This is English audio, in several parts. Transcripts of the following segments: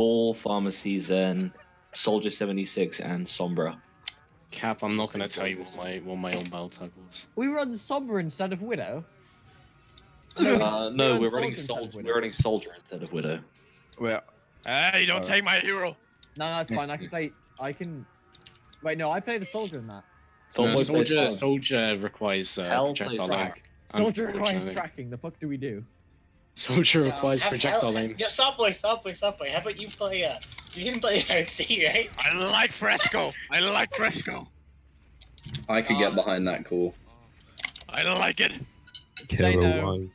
Ball, Pharmacy, Zen, Soldier 76, and Sombra. Cap, I'm not gonna tell you what my old battle tag was. We run Sombra instead of Widow. No, we're running Soldier instead of Widow. Well, Hey, don't take my hero. No, that's fine. I can play. Wait, no, I play the Soldier in that. Soldier requires projectile aim. Soldier requires tracking. The fuck do we do? Soldier requires projectile aim. Yeah, stop boy. How about you play? You didn't play RC, right? I like Fresco. I could get behind that call. I don't like it. Say no.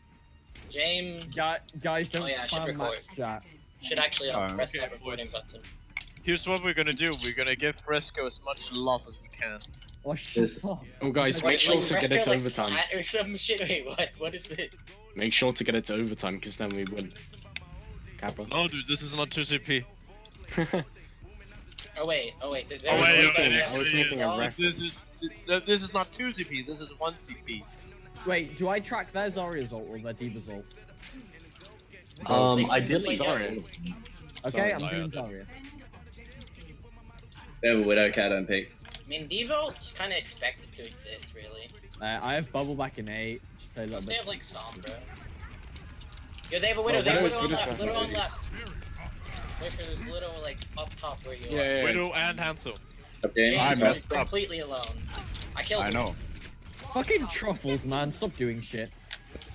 James. Guys, don't spam match chat. Should actually press that recording button. Here's what we're gonna do. We're gonna give Fresco as much love as we can. Oh, shut up. Oh, guys, make sure to get it to overtime. Or some shit. Wait, what? What is it? Make sure to get it to overtime, because then we win. Kappa. Oh, dude, this is not 2CP. Oh wait. I was making a reference. This is not 2CP. This is 1CP. Wait, do I track their Zarya's ult or their D.Va's ult? Ideally, sorry. Okay, I'm doing Zarya. They have a Widow cat on pick. I mean, Devo's kind of expected to exist, really. I have Bubble back in 8. Just play a little They bit. have like Sombra. Yo, they have a Widow. They have a Widow on left. Widow on left. Wait for this little like up top where you are. Widow and Hansel. Okay. I James messed is up. completely alone. I killed him. I know. Fucking truffles, man. Stop doing shit.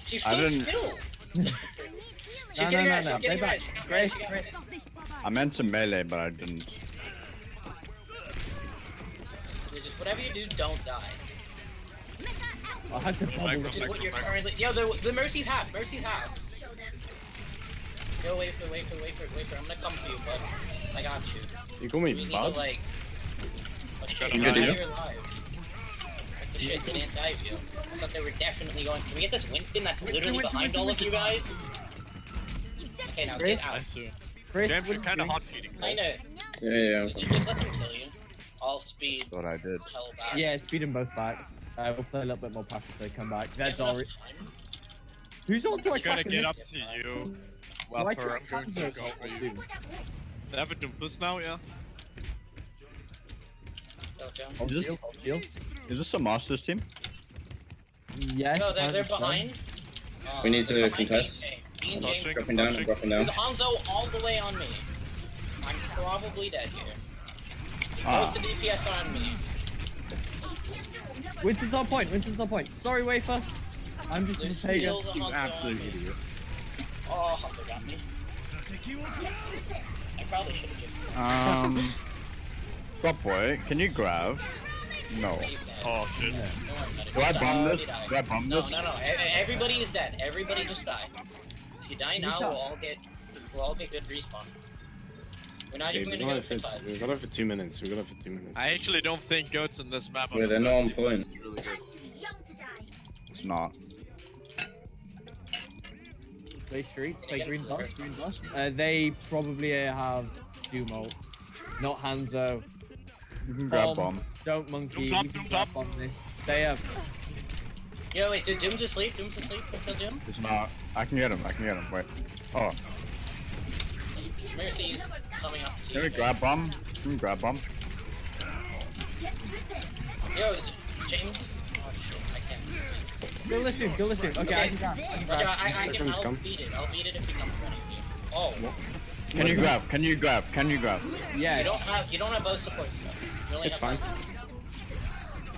She I stood didn't- still. No. Play back. Grace. I meant to melee, but I didn't. Just whatever you do, don't die. I had to bubble. Which is what you're currently. Yo, the Mercy's half. Mercy's half. Yo, wait for it. I'm gonna come for you, bud. I got you. You call me We need to bud? like. Oh shit, You you're good, alive. What the shit, they didn't dive you. I thought they were definitely going. Can we get this Winston that's literally behind all of you guys? Okay, now get out. I see. Chris, James, you're kind of hot feeding. Kinda. Yeah. Did you just let them kill you? All speed. That's what I did. Hell back. Yeah, speed them both back. We'll play a little bit more passively. Come back. That's all. Who's ult do I I'm gonna track in get this? up to you. Do Well, I I'm track going to Hanzo's go ult for or you. Doom? They have a Doomfist now, yeah? Okay. Hold shield. Is this a Masters team? Yes. No, they're Hanzo's behind. We need to behind contest. Me and James. Dropping down. There's Hanzo all the way on me. I'm probably dead here. Ah. Most of DPS on me. done. Winston's on point. Sorry, Wafer. I'm just gonna There's take still it. the You Hanzo absolute on me. idiot. Oh, Hunter got me. I probably should have just. Drop boy, can you grab? No. Oh shit. Do I bomb this? Die. Do I bomb No, this? no. Everybody is dead. Everybody just die. If you die now, we'll all get good respawn. We're not Okay, even we gonna got go it for for, we got it for 2 minutes. I actually don't think goats in this map are Yeah, they're not on the best point. units. It's really good. It's not. Play streets. Play green boss. They probably have Doom ult. Not Hanzo. You can grab bomb. Don't monkey. Doom top, You can Doom grab top. on this. They have. Yo, wait, Doom's asleep. Don't kill Doom. It's not. I can get him. Wait. Oh, Mercy's coming up to can you. we grab bomb? Can we grab bomb? Yo, James. Oh shit, I can't. Kill this dude. Okay, I can grab. Roger, Come. I'll beat it. I'll beat it if he comes running for you. Oh, Can you grab? Yes. you don't have both support stuff. You only It's have fine.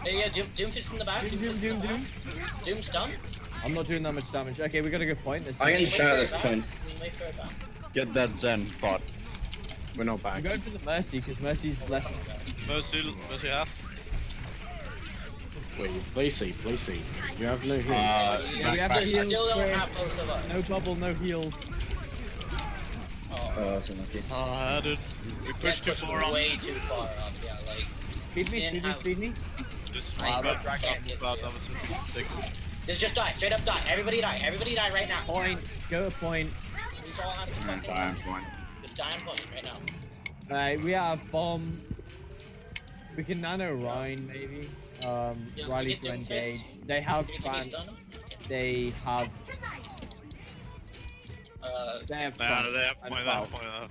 Yeah, Doomfist in the back. Doom. Doom's done. I'm not doing that much damage. Okay, we got a good point. I can Wait shout for at it this back. point. Wait for it back. Get that Zen bot. We're not I'm back. going for the Mercy because Mercy's less. Mercy half. Wait, play safe. You have no heals. Yeah, we have I the heals. still don't Chris. have both of us. No bubble, no heals. Oh, that's unlucky. Oh, I had it. We pushed too far on. Way too far up. Yeah, like Speed me. Just I got back can't up get about you. that was ridiculous. just die. Straight up die. Everybody die right now. Point. Go to point. We all have to fucking Dying die. point. Just die on point right now. Alright, we have bomb. We can nano Rhine maybe. Yeah, Riley we get to Doomfist. engage. They have Do you think he's trance. done? They have. They have Nah, trance. they have and point foul. that.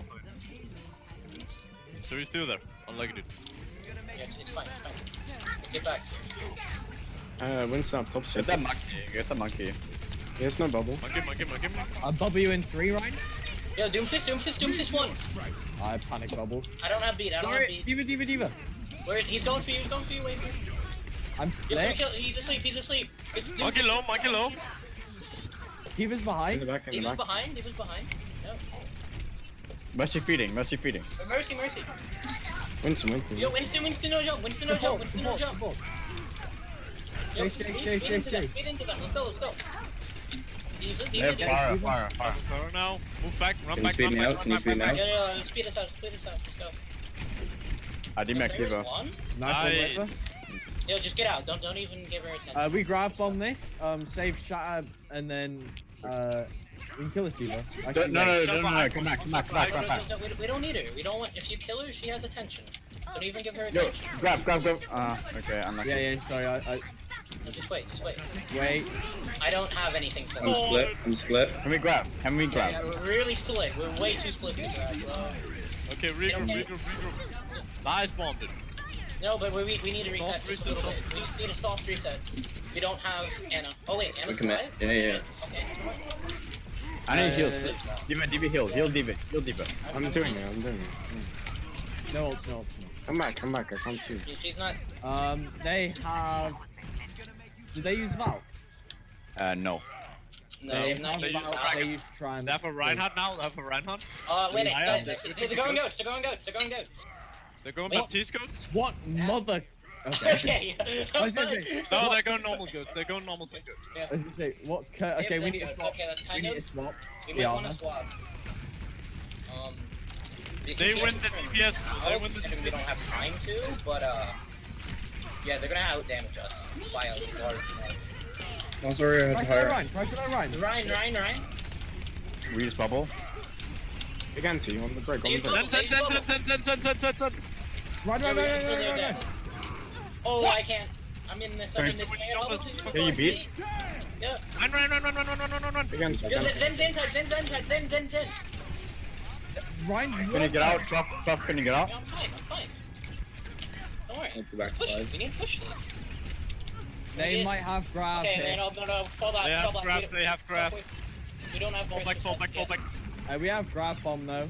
So he's still there. Unlucky dude. Yeah, it's fine, it's fine. Let's get back. Winston up top Get side. that monkey. Get the monkey. There's no bubble. Monkey. I'll bubble you in 3, Ryan. Yo, Doomfist 1. I panic bubble. I don't have beat, I don't have Sorry, beat. Diva. Where, he's going for you, wait for you. I'm Yo, split. he's asleep. It's Monkey low. Diva's behind. In the back. He was behind. No. Mercy feeding. Mercy. Winston. Yo, Winston, no jump. Support. Yo, Chase. speed into them. Let's go. They're fire. Throw now. Move back. Run Can you back. speed me out? Can you speed me out? Yeah, speed us out. Let's go. I did make There is Diva. one. Nice one, River. Yo, just get out. Don't even give her attention. We grab bomb this, save Shatter, and then we can kill this Diva. Actually, No, wait. come back. We don't need her. We don't want. If you kill her, she has attention. Don't even give her Yo, attention. grab. Okay, I'm not. Yeah, sorry, No, just wait. wait. I don't have anything for I'm split. Can we grab? Yeah, we're really split. We're way too split for that. Okay, regroup. Nice bomb, dude. No, but we need a reset. Soft Just a little bit. We just need a soft reset. We don't have Anna. Oh wait, We Anna's commit. alive? Yeah. Okay. I need heal. Diva heal. Heal Diva. I'm doing it. No ults, no. Come back. I can't see. She's not. They have. Did they use Val? No, No. they have not They used use Val. Dragon. They use Trans. They have a Reinhardt now. Wait, I guys, am. they're going goats. They're going Wait. Baptiste goats? What mother? Okay. Okay. I was gonna say. No, they're going normal goats. They're going normal tank goats. I was gonna say what? Okay, we need to swap. Okay, that's We kind need to of. swap. We the might want armor. to swap. They win the DPS. They win the We don't have time to, but yeah, they're gonna out damage us by a large amount. I'm sorry, I had to hire. Price on Ryan. Ryan. We just bubble. Big anti on the break. Send. Run. Oh, I can't. I'm in this. Sorry. Yeah, you beat? Yeah. Run. Big anti. Then. Ryan's Can you get out? Drop. Can you get out? Yeah, I'm fine. Don't worry. I'll be back Push five. it. We need to push this. They might have grab Okay, here. no, fall back. They have fall back. grab. They have grab. We don't have Fall back. We have grab bomb though.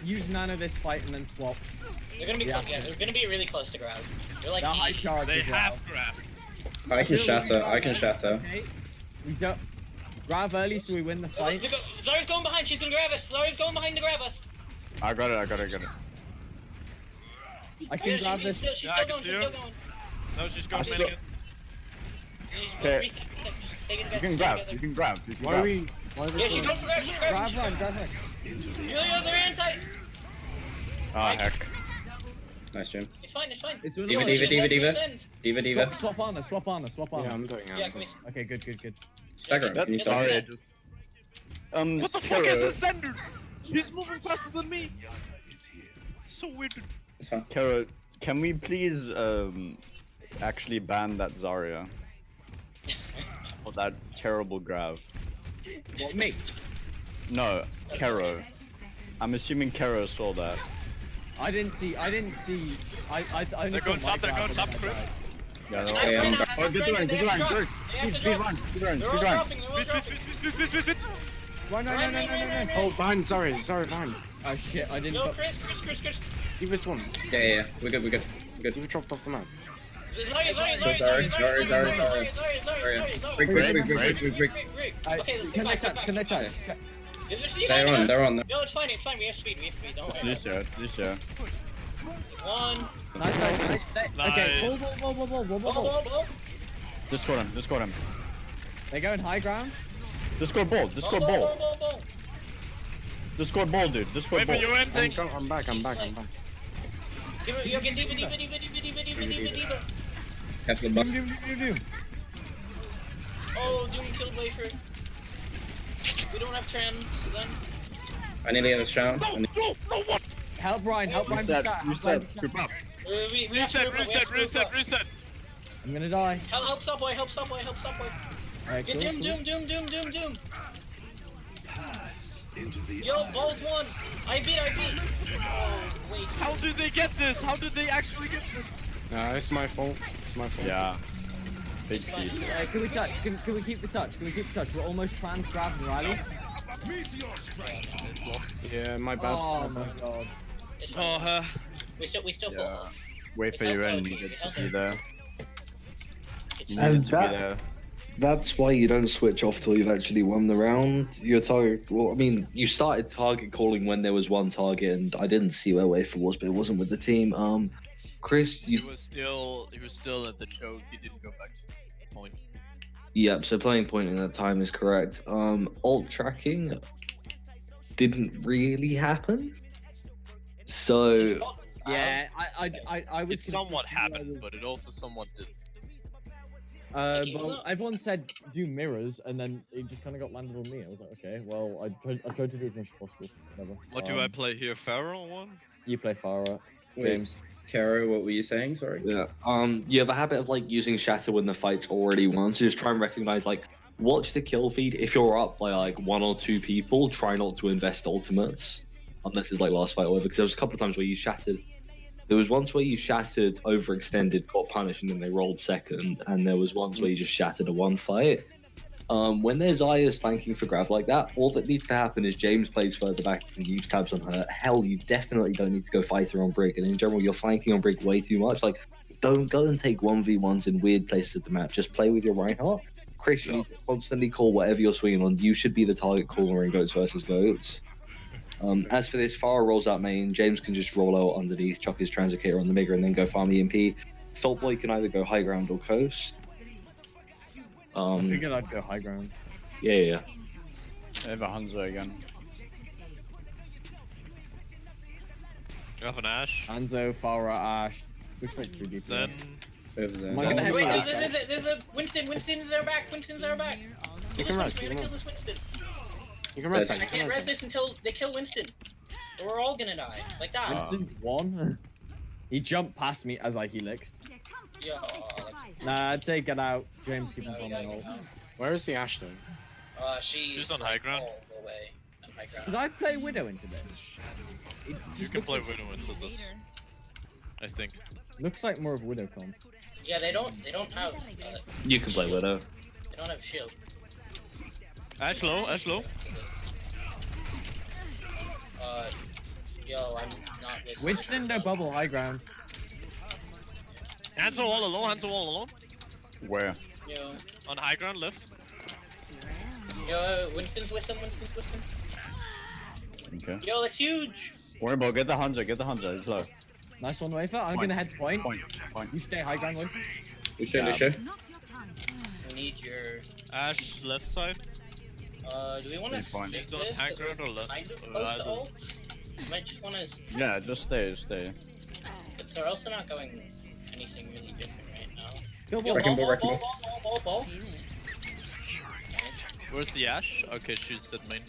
Use Nano this fight and then swap. They're gonna be Yeah. close. Yeah, they're gonna be really close to grab. They're like They're high 80. charge They as well. have grab. I can shatter. Okay. We don't grab early so we win the fight. Zara's going behind. She's gonna grab us. Zara's going behind to grab us. I got it. I can grab she's this. Still, she's Yeah, still I going. can She's see still going. No, she's going I still- Mannequin. Okay. Reset. Take it You together, can take grab. it You together. can grab. Why are we? Yeah, she's going for grab. She's grabbing. Grab Ryan. Yo, they're anti. Ah, heck. Nice, Jim. It's fine. It's Diva. Swap honor. Yeah, I'm doing Yeah, it. come here. Okay, good. Stagger him. Can you stagger Sorry. him? What the fuck is this Xander? He's moving faster than me. So weird. It's fine. Kara, can we please actually ban that Zarya? For that terrible grab. What, me? No, Kara. I'm assuming Kara saw that. I didn't see. I only They're saw going my top, they're grab going and top, then I Chris. died. Yeah, no. Okay, I'm Oh, good run. They have to drop. Speed run. They're all dropping. They're all dropping. Run. Run. Oh, behind. Sorry, behind. Oh shit! I didn't. Yo, put- Chris. Give this one. Yeah. We're good. You dropped off the map. Break. Okay, let's get back. Connect. They're on. Yo, it's fine. We have speed. Don't worry. Lucia. One. Nice. Okay, Nice. ball. Discord him. They're going high ground. Discord ball, dude. Discord ball, Wait, but you're ending. I'm back. Give it, get Diva. Catch the buck. Doom. Oh, Doom killed Wafer. We don't have trans then. I need to get this round. Help Ryan. Reset. Group up. We have to group up. Reset. I'm gonna die. Help Subway. Alright, Get cool. Doom. Yo, both won. I beat. Oh, wait. How did they get this? How did they actually get this? Nah, it's my fault. It's my fault. Yeah. Big feet. Can we touch? Can we keep the touch? Can we keep the touch? We're almost trans grabbing Riley. Yeah, my bad. Oh my god. It's Oh, fine. We still Yeah. fought. Wait for you and you get to be there. You And needed to be that- there. That's why you don't switch off till you've actually won the round. Your target, well, I mean, you started target calling when there was one target, and I didn't see where Wafer was, but it wasn't with the team. Chris, He you, was still at the choke. He didn't go back to point. yep. So playing point in that time is correct. Alt tracking didn't really happen. So Yeah, I was. It somewhat confused happened, whether- but it also somewhat didn't. Well, everyone said do mirrors, and then it just kind of got landed on me. I was like, okay, well, I tried to do as much as possible. Whatever. What do I play here? Pharaoh one? You play Farah, Wait. James. Kara, what were you saying? Sorry. yeah, you have a habit of like using shatter when the fight's already won. So just try and recognize like watch the kill feed. If you're up by like 1 or 2 people, try not to invest ultimates unless it's like last fight or whatever. Because there was a couple of times where you shattered. There was once where you shattered, overextended, got punished, and then they rolled second. And there was once where you just shattered a 1 fight. When there's Aya's flanking for grab like that, all that needs to happen is James plays further back and use tabs on her. Hell, you definitely don't need to go fight her on Brig. And in general, you're flanking on Brig way too much. Like, don't go and take 1v1s in weird places of the map. Just play with your Reinhardt. Chris, you need to constantly call whatever you're swinging on. You should be the target caller in goats versus goats. As for this, Farah rolls out main. James can just roll out underneath, chuck his Transicator on the Migger, and then go farm EMP. Saltboy can either go high ground or coast. I figured I'd go high ground. Yeah. I have a Hanzo again. You have an Ash. Anzo, Farah, Ash. Looks like 3 DPS. Zen. Over there. Am I gonna have Wait, Ash? there's a Winston. Winston's there back. Winston's there back. You can rest. We're You gonna can kill rest. this Winston. You can rest. I You can't can rest rest. this until they kill Winston. Or we're all gonna die. Like that. Winston won. He jumped past me as I helixed. Yo, like, Nah, I'd say get out. James, keep him no, from you gotta my get ult. out. Where is the Ash though? She's She's on like, high ground. all the way on high ground. Did I play Widow into this? It You just can looks play like, Widow into this. I think. looks like more of Widow comp. Yeah, they don't have You can play Widow. they don't have shield. Ash low. Ash low. Yo, I'm not listening. Winston, no bubble, high ground. Hands are all alone. Hands are all alone. Where? Yo, On high ground left. Winston's with him. Okay. Yo, that's huge. Worry about get the Hanzo, It's low. Nice one, Wafer. I'm Point. gonna head point. Point. You stay high ground, Wafer. Lucio. We need your. Ash left side. Do we want to Please point. stick He's on this? high 'Cause ground we're or left? kind of Or close to either. ult. Might just want to. Yeah, just stay. But they're also not going anything really different right now. Kill Yo, ball. Wrecking ball. ball. Where's the Ash? Okay, she's at main.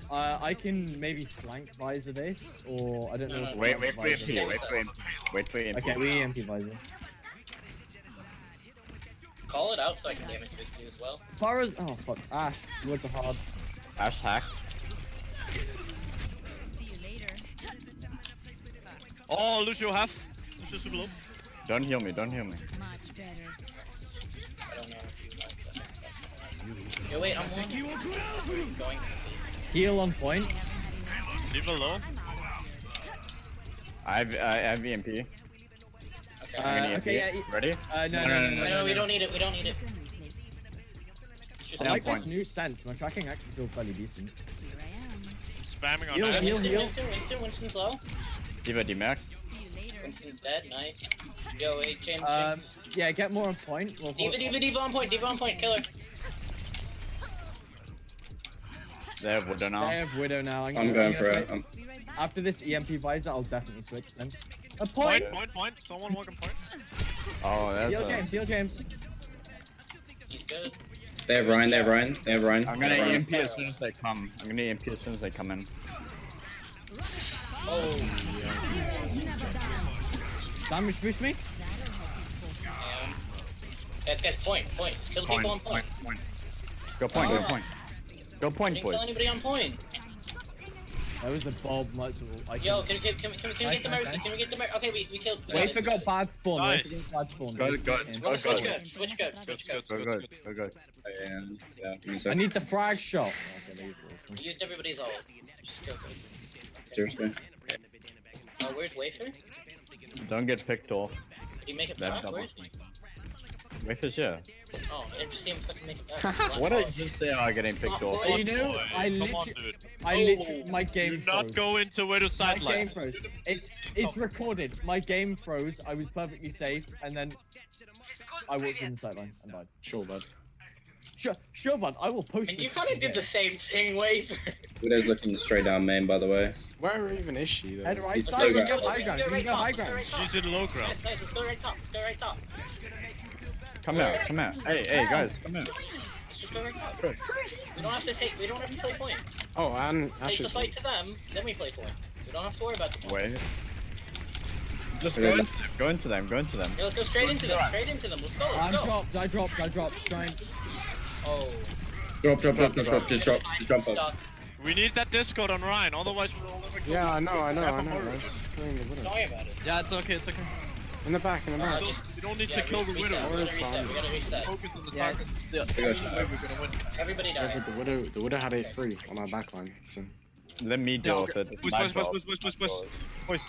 I can maybe flank visor this, or I don't know. No, if no, Wait flank for visor. MP. Wait for MP. Okay, we EMP visor. Call it out so I can damage this too as well. Farah's. Oh fuck, Ash. You went to hard. Ash hack. Oh, Lucio half. Lucio super low. Don't heal me. I don't know if you want. Yo, wait, I'm going. Heal on point. Leave her low. I have EMP. Okay. I'm gonna EMP. okay, yeah, Ready? No, we don't need it. We don't need it. I Down like point. this new sense. My tracking actually feels fairly decent. Spamming on Heal, Ash. heal. Winston's low. Diva demerc. Winston's dead. Nice. Yo, wait, James. Yeah, get more on point. Well, Diva on point. Kill her. They have Widow I now. have Widow now. I'm going for it. After this EMP visor, I'll definitely switch then. A Point. point. Someone walk on point. Oh, that's Heal James. He's good. They have Ryan. I'm gonna Ryan. EMP as soon as they come. In. Oh, Damage boost me. damn. Guys, point. Kill people on point. Go point. Didn't Go point, kill boys. anybody on point. That was a Bob multiple. Yo, can we get the Mercy? Can we get the Mercy? Okay, we killed. Wait for got bad spawn. Nice. Wait for bad spawn. Good, good. In. Good, Switch good. good. Switch good. Switch good. We're good. We're good. And yeah, give me a I sec. need the frag shot. We used everybody's ult. Just go. Seriously. Oh, where's Wafer? Don't get picked off. Did he make it That back? double. Where is he? Wafer's here. Oh, I didn't see him fucking make it back. What did you say about getting picked off? Hey, you know, Boy, I come on, literally, dude. my game Do froze. not go into Widow My game sideline. froze. It's recorded. My game froze. I was perfectly safe, and then I walked in the sideline and died. Sure, bud. Sure, bud. I will post. And you this kind of again. did the same thing, Wafer. Widow's looking straight down main, by the way. Where even is she, though? Head right It's side. low We go ground. high ground. We go high ground. She's in low ground. Nice, nice. Let's go right top. Let's go right top. Come here, come here. Hey, guys, come here. Let's just go right top. We don't have to take. We don't have to play point. Oh, and Take the Ashes. fight to them, then we play point. We don't have to worry about the point. Wait. Just Okay. go into them. Yeah, let's go straight into them. Straight into them. Let's go. I'm Let's go. dropped. I dropped. Trying. Oh. Drop. Just jump up. We need that Discord on Ryan, otherwise we're all over. Yeah, I know. Let's go in the Widow. Sorry about it. Yeah, it's okay. It's okay. In the back. You don't need to kill the reset. Widow. We It's gotta fine. reset. We gotta reset. Focus on the Yeah. target. It's the gosh. only way we're gonna win. Everybody Yeah, die. but the Widow had A3 on our backline. So. Let me deal with it. It's my job. Boys,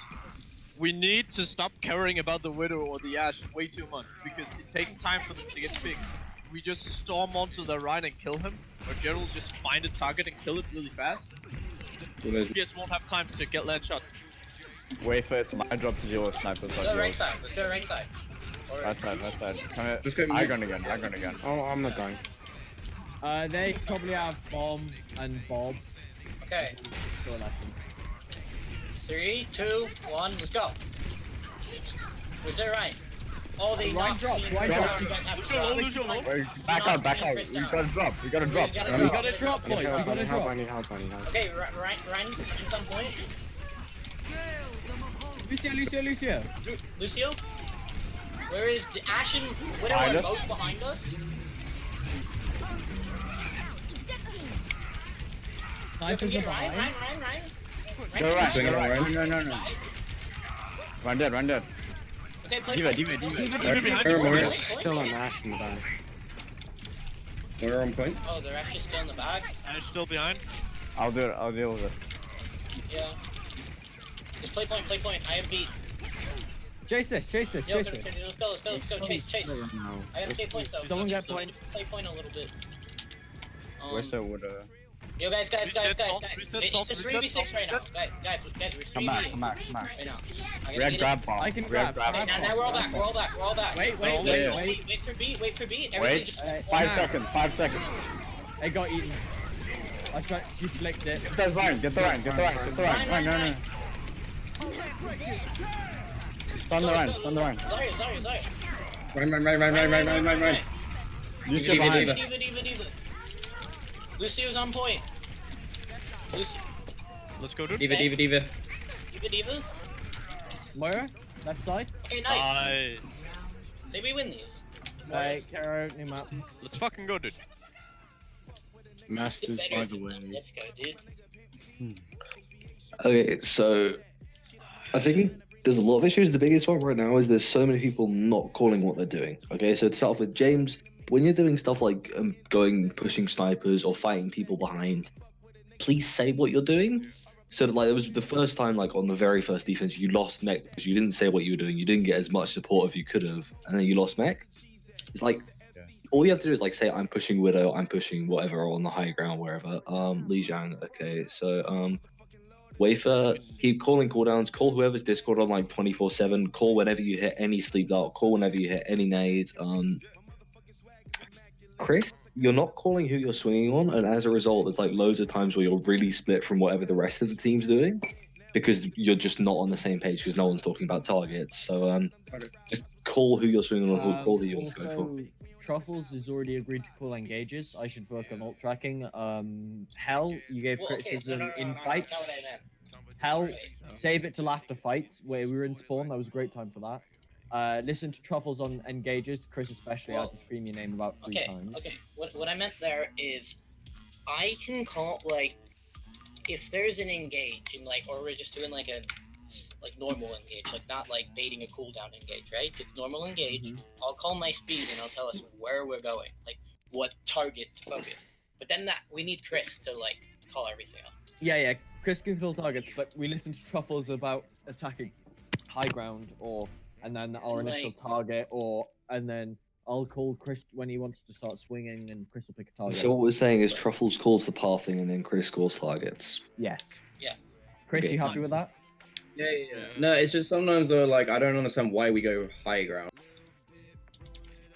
we need to stop caring about the Widow or the Ashe way too much because it takes time for them to get big. We just storm onto the Rhine and kill him, or Gerald just find a target and kill it really fast. Widow's PS won't have time to get land shots. Wafer, it's my job to deal with snipers Let's like go right yours. side. Let's go right side. Or Right side. Come here. Just go I mid. gun again. Oh, I'm not dying. They probably have bomb and Bob. okay. For lessons. 3, 2, 1. Let's go. Was there right? Oh, they Right knocked drop, me. right Drop. drop. You guys have to Lucio, drop. Lucio, Wait, back out. We gotta drop. We gotta We gotta drop, boys. We gotta drop. I need help. Okay, Ryan, at some point. Lucio. Lucio? Where is the Ashe and Widow Behind are us. both behind us? Snipers are Ryan. behind. Go right. Swing it around. No. Run dead. Okay, play Diva. behind Still an Ash in the back. We're on point. Oh, they're actually still in the back? Ashe still behind. I'll do it. I'll deal with it. Yeah. Just play point. I have beat. Chase this. Yo, let's go. Chase. No. I gotta take point though. Someone We get need to point. Play point a little bit. Wafer would Yo, guys. Reset salt, It's reset 3v6 salt, right now. reset. Guys, we're 3v8. come back. Right now. I We gotta had get grab bomb. I can We had grab. it. Now we're all back. Wait. Wait for beat. Everybody Wait. just 5 seconds. It got eaten. I tried. She flicked it. Get the Ryan. Ryan, no. Stun the Ryan. Sorry. Run. Use your Diva, behind. Diva. Lucio's on point. Lucio. Let's go, dude. Diva. Diva. Moira, left side. Okay, nice. Nice. Say we win these. Right, Karo, new map. Let's fucking go, dude. Masters, by the way. Let's go, dude. Okay, so I think there's a lot of issues. The biggest one right now is there's so many people not calling what they're doing. Okay, so to start off with, James, when you're doing stuff like pushing snipers or fighting people behind, please say what you're doing. So that, like, it was the first time, like on the very first defense, you lost mech because you didn't say what you were doing. You didn't get as much support as you could have, and then you lost mech. It's like all you have to do is like say I'm pushing Widow, I'm pushing whatever on the high ground wherever. Li Jiang. Okay, so Wafer, keep calling cooldowns. Call whoever's Discord on like 24/7. Call whenever you hit any sleep dart. Call whenever you hit any nades. Chris, you're not calling who you're swinging on, and as a result, there's like loads of times where you're really split from whatever the rest of the team's doing, because you're just not on the same page because no one's talking about targets. So just call who you're swinging on, or call who you want to go for. Also, Truffles has already agreed to call engages. I should work on ult tracking. Hell, you gave criticism in fights. That's not what I meant. Hell, save it till after fights where we were in spawn. That was a great time for that. Listen to Truffles on engages. Chris especially. I had to scream your name about 3 times. Okay. What I meant there is, I can call like if there's an engage and like, or we're just doing like a normal engage, like not like baiting a cooldown engage, right? Just normal engage. I'll call my speed and I'll tell us where we're going, like what target to focus. But then that we need Chris to like call everything up. Yeah. Chris can control targets, but we listen to Truffles about attacking high ground, and then our initial target, and then I'll call Chris when he wants to start swinging, and Chris will pick a target. So what we're saying is Truffles calls the pathing and then Chris scores targets. Yes. Yeah. Chris, Okay, you happy with that? Yeah. No, it's just sometimes though, like I don't understand why we go high ground.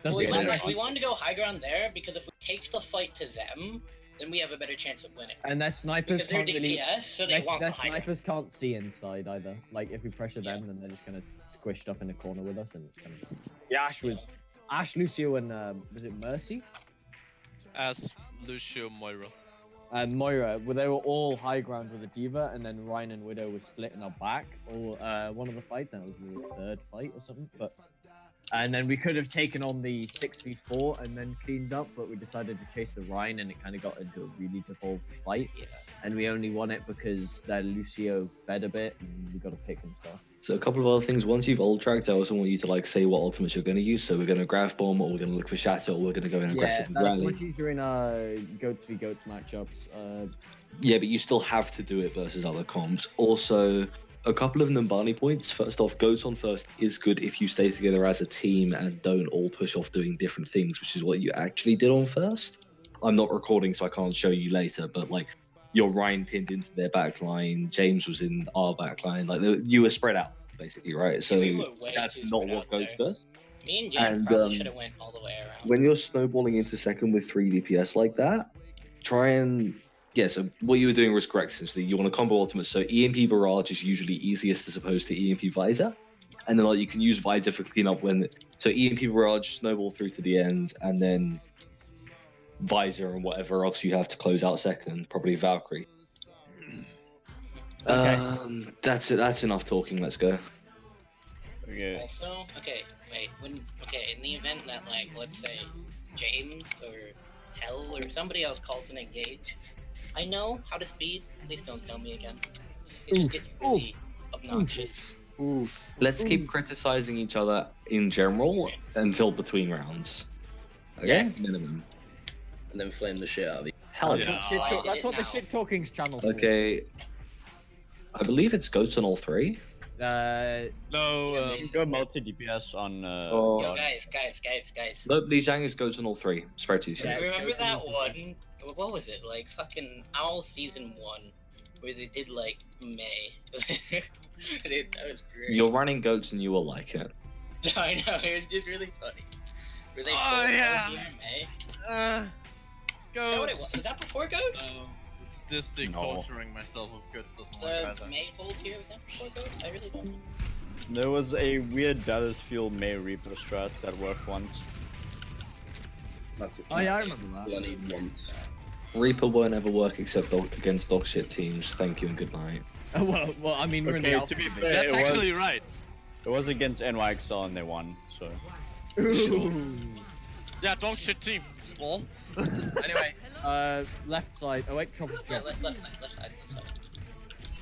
Does We it? wanted to go high ground there because if we take the fight to them, then we have a better chance of winning. And their snipers Because they're can't really. DPS, so they want Their the high ground. snipers can't see inside either. Like if we pressure them, then they're just kind of squished up in the corner with us, and it's kind of. Yeah, Ash, Lucio, and was it Mercy? As Lucio Moira. And Moira, well, they were all high ground with a diva, and then Ryan and Widow was split in our back. Or one of the fights, and it was the third fight or something. And then we could have taken on the 6v4 and then cleaned up, but we decided to chase the Rhine, and it kind of got into a really devolved fight. Yeah. And we only won it because their Lucio fed a bit, and we got to pick and stuff. So a couple of other things. Once you've ult tracked, I also want you to like say what ultimates you're going to use. So we're going to grab bomb, or we're going to look for shatter, or we're going to go in aggressive Yeah, that's rally. much easier in goats v goats matchups. Yeah, but you still have to do it versus other comps. Also, a couple of Numbani points. First off, goats on first is good if you stay together as a team and don't all push off doing different things, which is what you actually did on first. I'm not recording, so I can't show you later, but like your Ryan pinned into their backline, James was in our backline, like you were spread out basically, right? So We were way that's too not spread what out goes there. first. Me and James And, probably should have went all the way around. When you're snowballing into second with 3 DPS like that, try and so what you were doing was correct essentially. You want to combo ultimate, so EMP Barrage is usually easiest as opposed to EMP Visor. And then like you can use Visor for cleanup so EMP Barrage, snowball through to the end, and then Visor and whatever else you have to close out second, probably Valkyrie. Okay. That's it, that's enough talking, let's go. Okay. Also, in the event that like, let's say, James or Hell or somebody else calls an engage, I know how to speed. Please don't tell me again. It just gets really obnoxious. Let's keep criticizing each other in general until between rounds. Okay? Yes. Minimum. And then flame the shit out of you. Hell That's yeah. what, the shit talking's channel for. Okay. I believe it's goats on all 3. No, You can go multi DPS on. Oh. Yo, guys. No, Li Zhang is goats on all 3. Spreadsheets. Yeah, remember that one? What was it? Like fucking Owl Season 1, where they did like May. That was great. You're running goats and you will like it. I know, it was just really funny. Were they Oh, full yeah. May? Is go. that what it was? Was that before Goats? Sadistic No. torturing myself with goods doesn't work The either. May hold here, was that before Goats? I really don't know. There was a weird Battlefield May Reaper strat that worked once. That's it. Oh yeah, I remember that. Bloody once. Reaper won't ever work except against dog shit teams. Thank you and good night. well, I mean, we're in the Okay, alpha to be division. fair, That's it was- actually right. It was against NYXL and they won, so. Ooh. Yeah, dog shit team. Lol. Anyway, left side. Oh wait, Truffle's Yeah, jet. left side.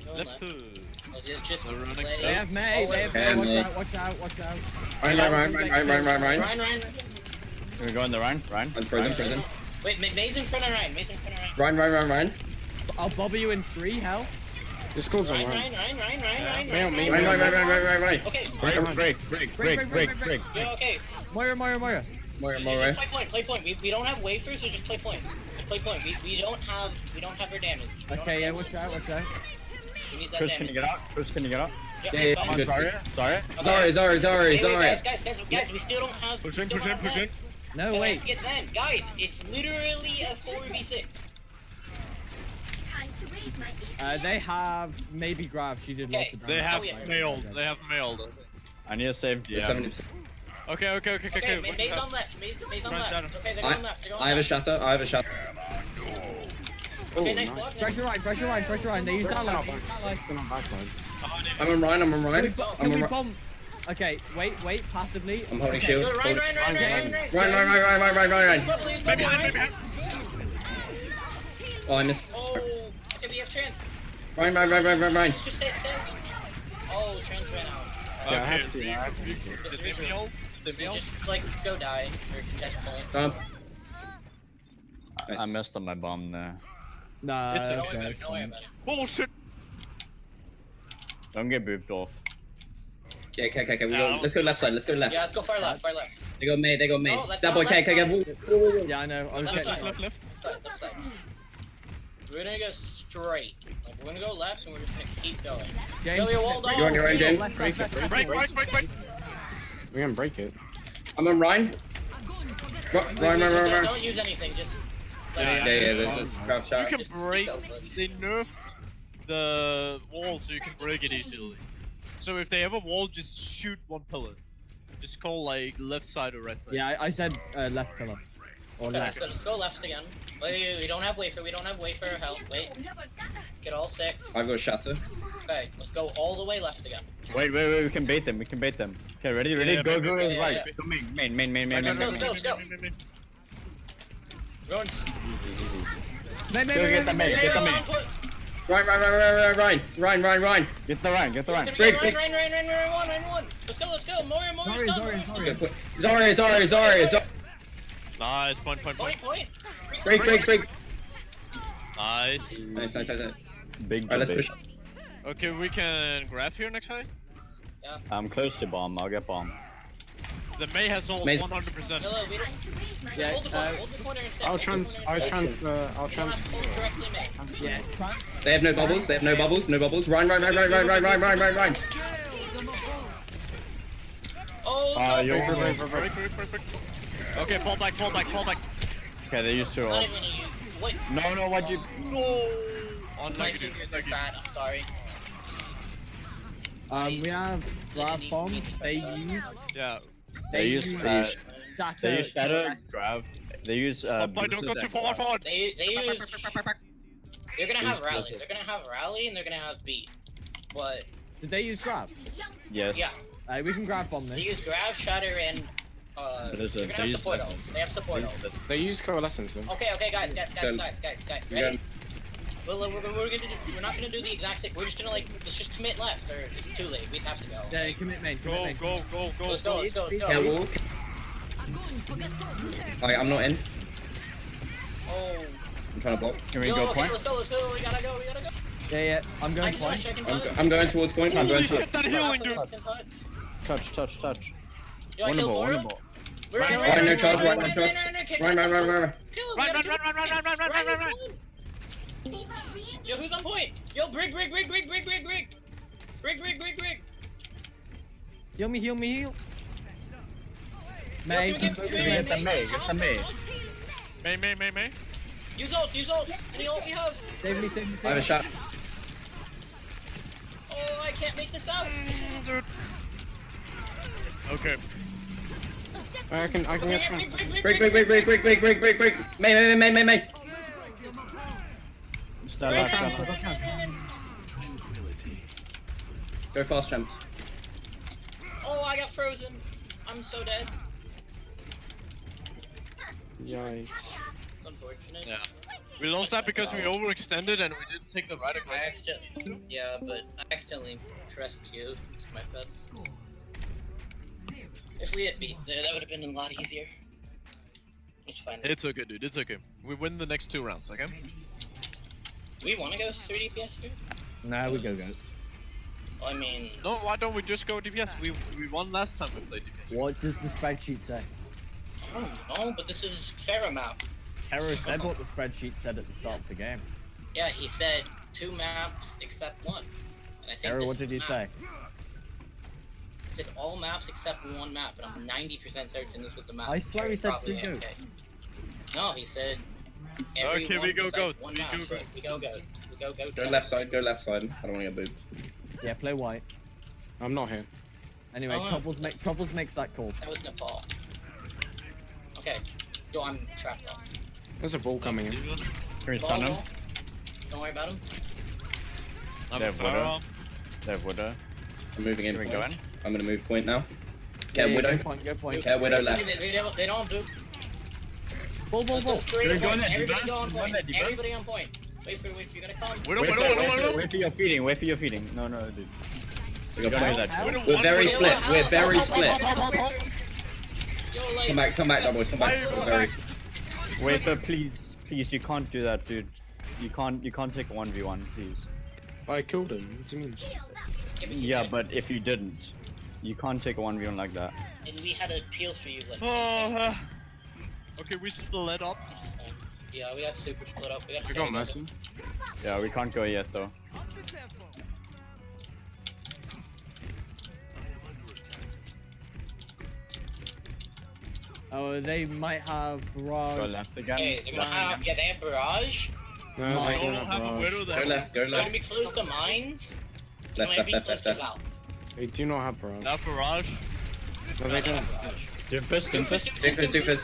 Go Left. left. Oh, just The running play. They have May. They have May. May. Watch out! Ryan. Ryan. Can we go in the Ryan? Ryan? I'm frozen. Wait, May's in front of Ryan. Ryan. I'll bobble you in 3. Hell. This goes on Ryan. Ryan. Right. Okay. Break. Yeah, okay. Moira. More. Just play point. We don't have wafers, so just play point. Just play point. We don't have our damage. We don't Okay, yeah, have watch damage. out. We need that Chris, can damage. you get out? Chris, can you get out? Yeah, fine. I'm good. Sorry? Okay. Sorry. Wait, guys, we still don't have. Push we in. still don't have that. No, Guys, wait. get that. Guys, it's literally a 4v6. They have maybe Grav. She did Okay. lots of damage. They have Oh, yeah. mailed. They have mailed. I need to save Yeah. DM. 70%. Okay. Okay, May's on left. May's on Run left. down. Okay, they're going left. I have a shatter. Okay, nice block. Pressure Ryan. They use that line. I'm on Ryan. Can we bomb? Okay, wait. Passively. I'm holding Okay. shield. Go, Ryan. Ryan. Maybe. Oh, I missed. Oh, okay, we have chance. Ryan. Just stay. Oh, trans ran out. Yeah, I Okay, had to. I had to use it. the Viviol? The Viviol? Just like go die or contest point. I messed up my bomb there. Nah, It's Don't okay. worry about it. Bullshit! Don't get booped off. Okay. Let's go left side. Let's go left. Yeah, let's go far left. They got me. Oh, that's That boy, not okay. left Yeah, I know. I was Left getting. side. Left. Left side. We're gonna go straight. Like we're gonna go left, and we're just gonna keep going. James, Go your wall down. You're on your own, James. Break it. Break! We're gonna break it. I'm on Ryan. Ryan. Don't use anything. Just. Yeah, There's a grab You shot. can Just break. go, buddy. They nerfed the wall so you can break it easily. So if they have a wall, just shoot one pillar. Just call like left side or right side. Yeah, I said left pillar. Or Okay, left. so let's go left again. Wait, we don't have wafer. Help. Wait. Let's get all 6. I've got a shatter. Okay, let's go all the way left again. Wait, we can bait them. Okay, ready? Yeah, Go, yeah, right. yeah. Go main. Let's go. Run. Main. Go get the main. Get the main. Ryan. Get the Ryan. Break. Run. Let's go. Moria. Sorry. Nice. Point. Point. Break. Nice. Nice. Big Alright, let's bait. push. Okay, we can grab here next time. I'm close to bomb. I'll get bomb. The May has all May's- 100%. No, we don't. Yeah, Hold the corner instead. I'll transfer. Hold directly main. Yeah, trans. They have no bubbles. No bubbles. Ryan. Oh, You're no. Break. Okay, fall back. Okay, they used to Not all. even gonna use. Wait, No, why'd you? On my negative. fingers are fat. I'm sorry. We have grab bomb. They use. Yeah. They use Shatter. they use shatter, grab. They use Don't boosters go too and forward. grab. They use. They're gonna have Use rally. blizzard. They're gonna have rally and they're gonna have beat. But Did they use grab? Yes. yeah, We can grab bomb they this. use grab, shatter, and Blizzard. they're gonna They have use support blizzard. ults. They have support ults. They use coalescence. Then. Okay, guys. Done. Ready? Well, we're not gonna do the exact same. We're just gonna let's just commit left, or it's too late. We have to go. Yeah, commit main. Go. Let's go. Yeah, wall. Alright, I'm not in. Oh. I'm trying to block. Can we Yo, go okay, point? let's go. We gotta go. Yeah. I'm I going can point. touch. I'm going towards point. I'm going Holy to. shit, that healing, dude. Touch. Yo, I killed Laura. Winnable. Ryan, no charge. Ryan. Run. Kill him, Run. Yo, who's on point? Yo, brig. Heal me. Yo, Main. can we get the May, get the May. May. Use ults. Any ult we have? Save me. I have a shot. Oh, I can't make this out. Okay. I can get trans. Break. May. Stand left. Go fast, champs. Oh, I got frozen. I'm so dead. Yikes. Unfortunate. Yeah. We lost that because we overextended and we didn't take the right I accidentally. Yeah, but I accidentally pressed Q. It's my best. If we had beat there, that would have been a lot easier. It's fine. It's okay, dude. It's okay. We win the next 2 rounds, okay? We want to go 3 DPS here? Nah, we go goats. Well, I mean, No, why don't we just go DPS? We won last time we played DPS. What does the spreadsheet say? I don't know, but this is Pharaoh map. Terror said what the spreadsheet said at the start of the game. Yeah, he said 2 maps except 1. And I think Terror, this what is did the he map. say? He said all maps except 1 map, and I'm 90% certain this was the map. I swear he said Probably 2 goats. AFK. No, he said. Okay, we go besides goats, 1 we map. do goats. We go goats. We go goats. Go left side. I don't want to get booped. Yeah, play white. I'm not here. Anyway, Oh, Truffles makes that call. That was Nepal. Okay. Yo, I'm trapped off. There's a ball coming in. Can we stun him? Don't worry about him. I'm They have Widow. They have Widow. I'm moving in. Can we go in? I'm gonna move point now. Yeah, Get Widow. Go point. Yeah, Widow left. They don't do. Ball. Let's go straight Can we to go in point. there, Everybody Diva? go on Go in point. there, Diva? Everybody on point. Wait for you gotta come. Widow, Wait Widow. for your feeding. Wait for your feeding. No, dude. We gotta do that. Widow, We're one, very Widow. split. We're very split. Yo, like, Come back, double, come back. We're very. Wait, please, you can't do that, dude. You can't take 1v1, please. I killed him. What do you mean? Yeah, but if you didn't, you can't take a 1v1 like that. and we had a peel for you, like. Okay, we split up. Yeah, we got super split up. We got. We got Messi. Yeah, we can't go yet though. Oh, they might have Go barrage. left again. Hey, they're gonna have. Yeah, they have barrage. No, No, they They don't don't have have a barrage. Widow Go there. left, go They're gonna left. be close to mine. They're Left, gonna be left, close left, to left. Val. They do not have barrage. That barrage. No, they don't. Doomfist. Doofus.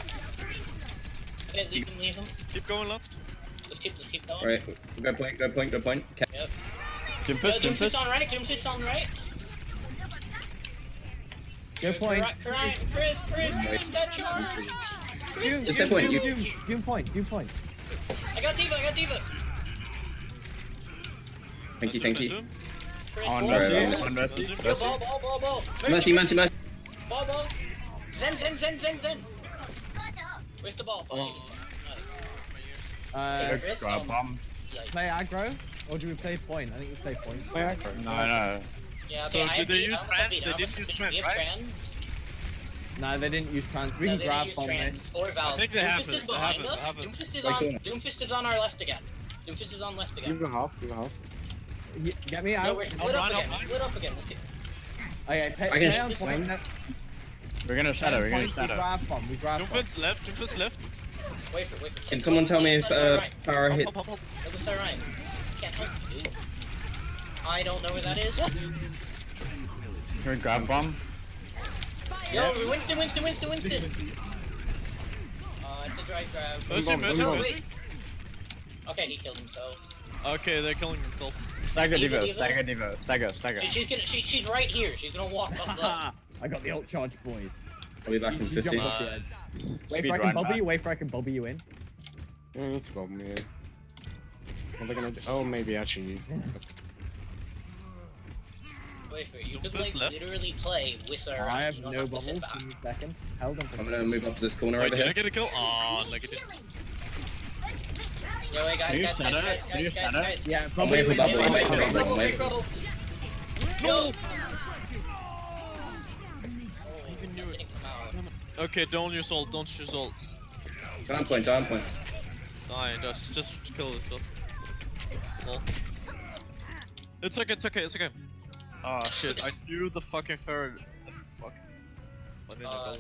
Okay, leave him. Keep going left. Let's keep going. Right, go point. Yep. Doomfist. On right. Doomfist on right. Good point. Chris, that charge. Just that point, you- Doom point. I got Diva. Thank you. Chris, On ball. Messi. Yo, ball. Mercy. Ball. Zen. Where's the ball? Chris, Bomb. Play aggro, or do we play point? I think we play point. Play aggro. No. Yeah, So okay, did they use trans? They Alpha didn't use beat. trans, We have right? trans. No, they didn't use trans. We No, can they didn't grab use bomb trans. this. Or Val. I think they have Doomfist it, is they behind have it, us. they have it. Doomfist is on our left again. Doomfist is on left Give again. a half. Get me No, out. we're I'll split run up up again. mine. Split up again. Let's get. Okay, I play can on sh- point. We're gonna shadow. We grab bomb. We grab bomb. Doomfist left. Wait for. Can someone tell me if power hit? Hop. That was Ryan. Can't help you, dude. I don't know where that is. Can we grab bomb? Yo, Winston. It's a dry grab. Mercy. Okay, he killed himself. Okay, they're killing themselves. Stagger Diva. Diva. Stagger. She's right here. She's gonna walk up left. I got the ult charge, boys. I'll be back in She 15. jumped off the edge. Wait Speed for I run can bubble back. you. Wait for I can bubble you in. You don't need to bomb me. What are they gonna do? Oh, maybe actually. You. Wait for it. You could Doomfist like left. literally play with her. I have you don't no have to bubbles. sit back. In a second. Held on. I'm gonna move up to this corner Wait, over did I here. get a kill? Oh, negative. Yo, wait, Can you stand up? Can you stand up? guys. Yeah, I'm bubble waiting you for in. bubble. I'm waiting for bubble. I'm waiting for bubble. Yo! Even knew it. Didn't come out. Okay, don't use ult. Down point. Fine, just kill this stuff. Lol. It's okay. Ah, shit, I knew the fucking ferret. Fuck. Why didn't I go?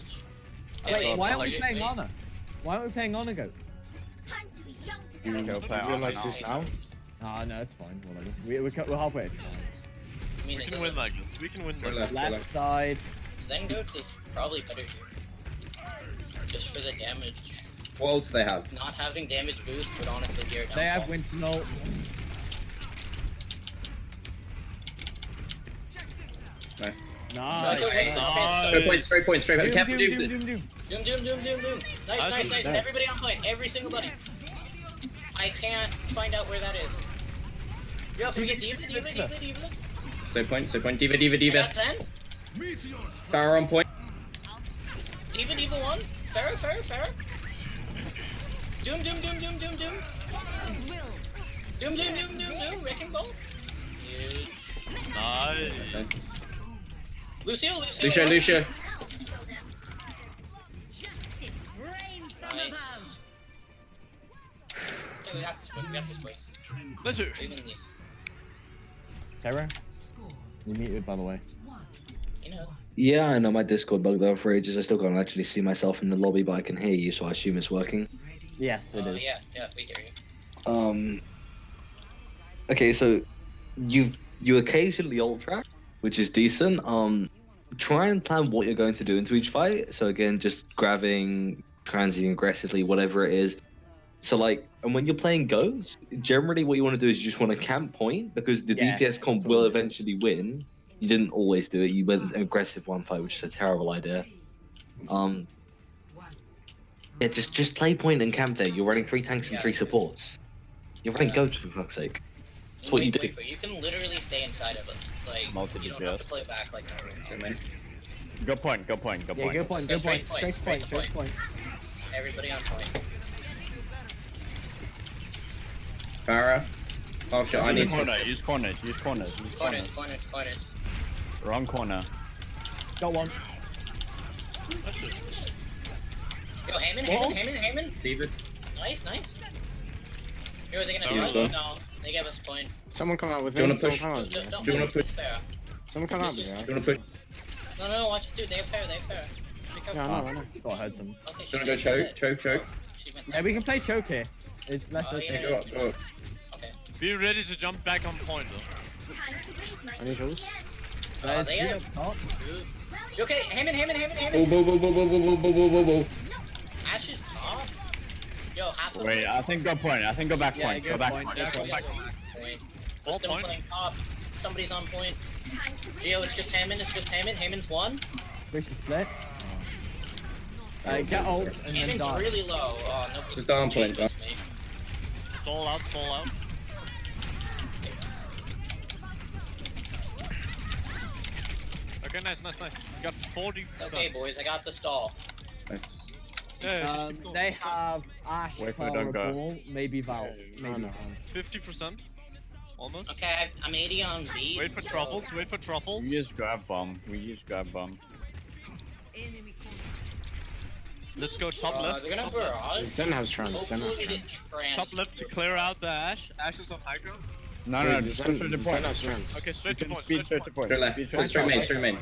Wait, why aren't we Like- playing Ana? Why aren't we playing Ana goats? You can go play You realize this now? Ah, no, it's fine. Whatever. We're halfway at tries. I mean, We it can win doesn't- like this. We can win Go like left. Left side. Then goats is probably better here. Just for the damage. What else do they have? Not having damage boost would honestly be our They have downfall. Winston ult. Nice. Nice. Okay, Nice. Straight point. Doom, Captain doom, Doom. doom, doom, doom. Doom. Nice. Everybody on point. Every single buddy. I can't find out where that is. Yo, can we get Diva? Straight point. Diva. I got 10. Farah on point. Diva 1. Farah. Doom. Doom. Wrecking ball. Huge. Nice. Lucio. Lucia. Nice. Okay, we got this point. Let's do it. Even these. Terror? You muted, by the way. You know. Yeah, I know my Discord bugged out for ages. I still can't actually see myself in the lobby, but I can hear you, so I assume it's working. Yes, it is. Yeah, we hear you. Okay, so you occasionally ult track, which is decent. Try and plan what you're going to do into each fight. So again, just grabbing, transing aggressively, whatever it is. So like, and when you're playing Ghost, generally what you want to do is you just want to camp point, because the Yeah, DPS comp that's what will we do. eventually win. You didn't always do it. You went aggressive one fight, which is a terrible idea. Yeah, just play point and camp there. You're running 3 tanks and Yeah. 3 supports. You're right, go for fuck's sake. That's what you do. You can literally stay inside of it. Like, you don't have to play back like that. Go point, go point, go Yeah, point. good point, good point. Straight point, straight point. Everybody on point. Farah. Oh shit, I need corner, use corners, use corners, use corners. Corners. Wrong corner. Got one. Yo, Hammond. David. Nice. Yo, are they gonna Yeah, do it? so. No, they gave us point. Someone come out with Do you him. wanna Someone push? come out. Don't Do you play wanna with push? Farah. Someone come out. Do Yeah. you wanna push? No, watch it, dude. They have Farah. Be careful. Yeah, I know. Thought I heard some. Okay, Do you wanna go choke? She went Yeah, we can play choke here. It's less Oh, okay. yeah. Go up. Okay. Be ready to jump back on point though. I need heals. There's they two have- up top. You okay? Hammond. Whoa. Ash is top. Yo, half of Wait, them. I think go point. I think go back Yeah, point. go Go back point, point. go Yeah, point. go back point. All Just point. playing top. Somebody's on point. Yo, it's just Hammond. Hammond's one. Push the split. Get ult and then Hammond's die. really low. Oh, nobody. Just down point, changes me. Stall out. Okay, nice. You got 40%. Okay, boys, I got the stall. Nice. Yeah, They have Ash, Wait for it, Farah, don't go. Ball, maybe Val. No, Maybe no. Val. 50%. Almost. Okay, I'm 80 on B. Wait for so- truffles. We use grab bomb. Let's go top left. They're gonna Top left. barrage. Zen has trans. Zen has Hopefully trans. it trans. Top left to clear out the Ash. Ash is on high ground. No, just go straight to Zen point. has trans. Okay, straight to point. Speed straight to point. Straight left. Speed straight to Straight point. main.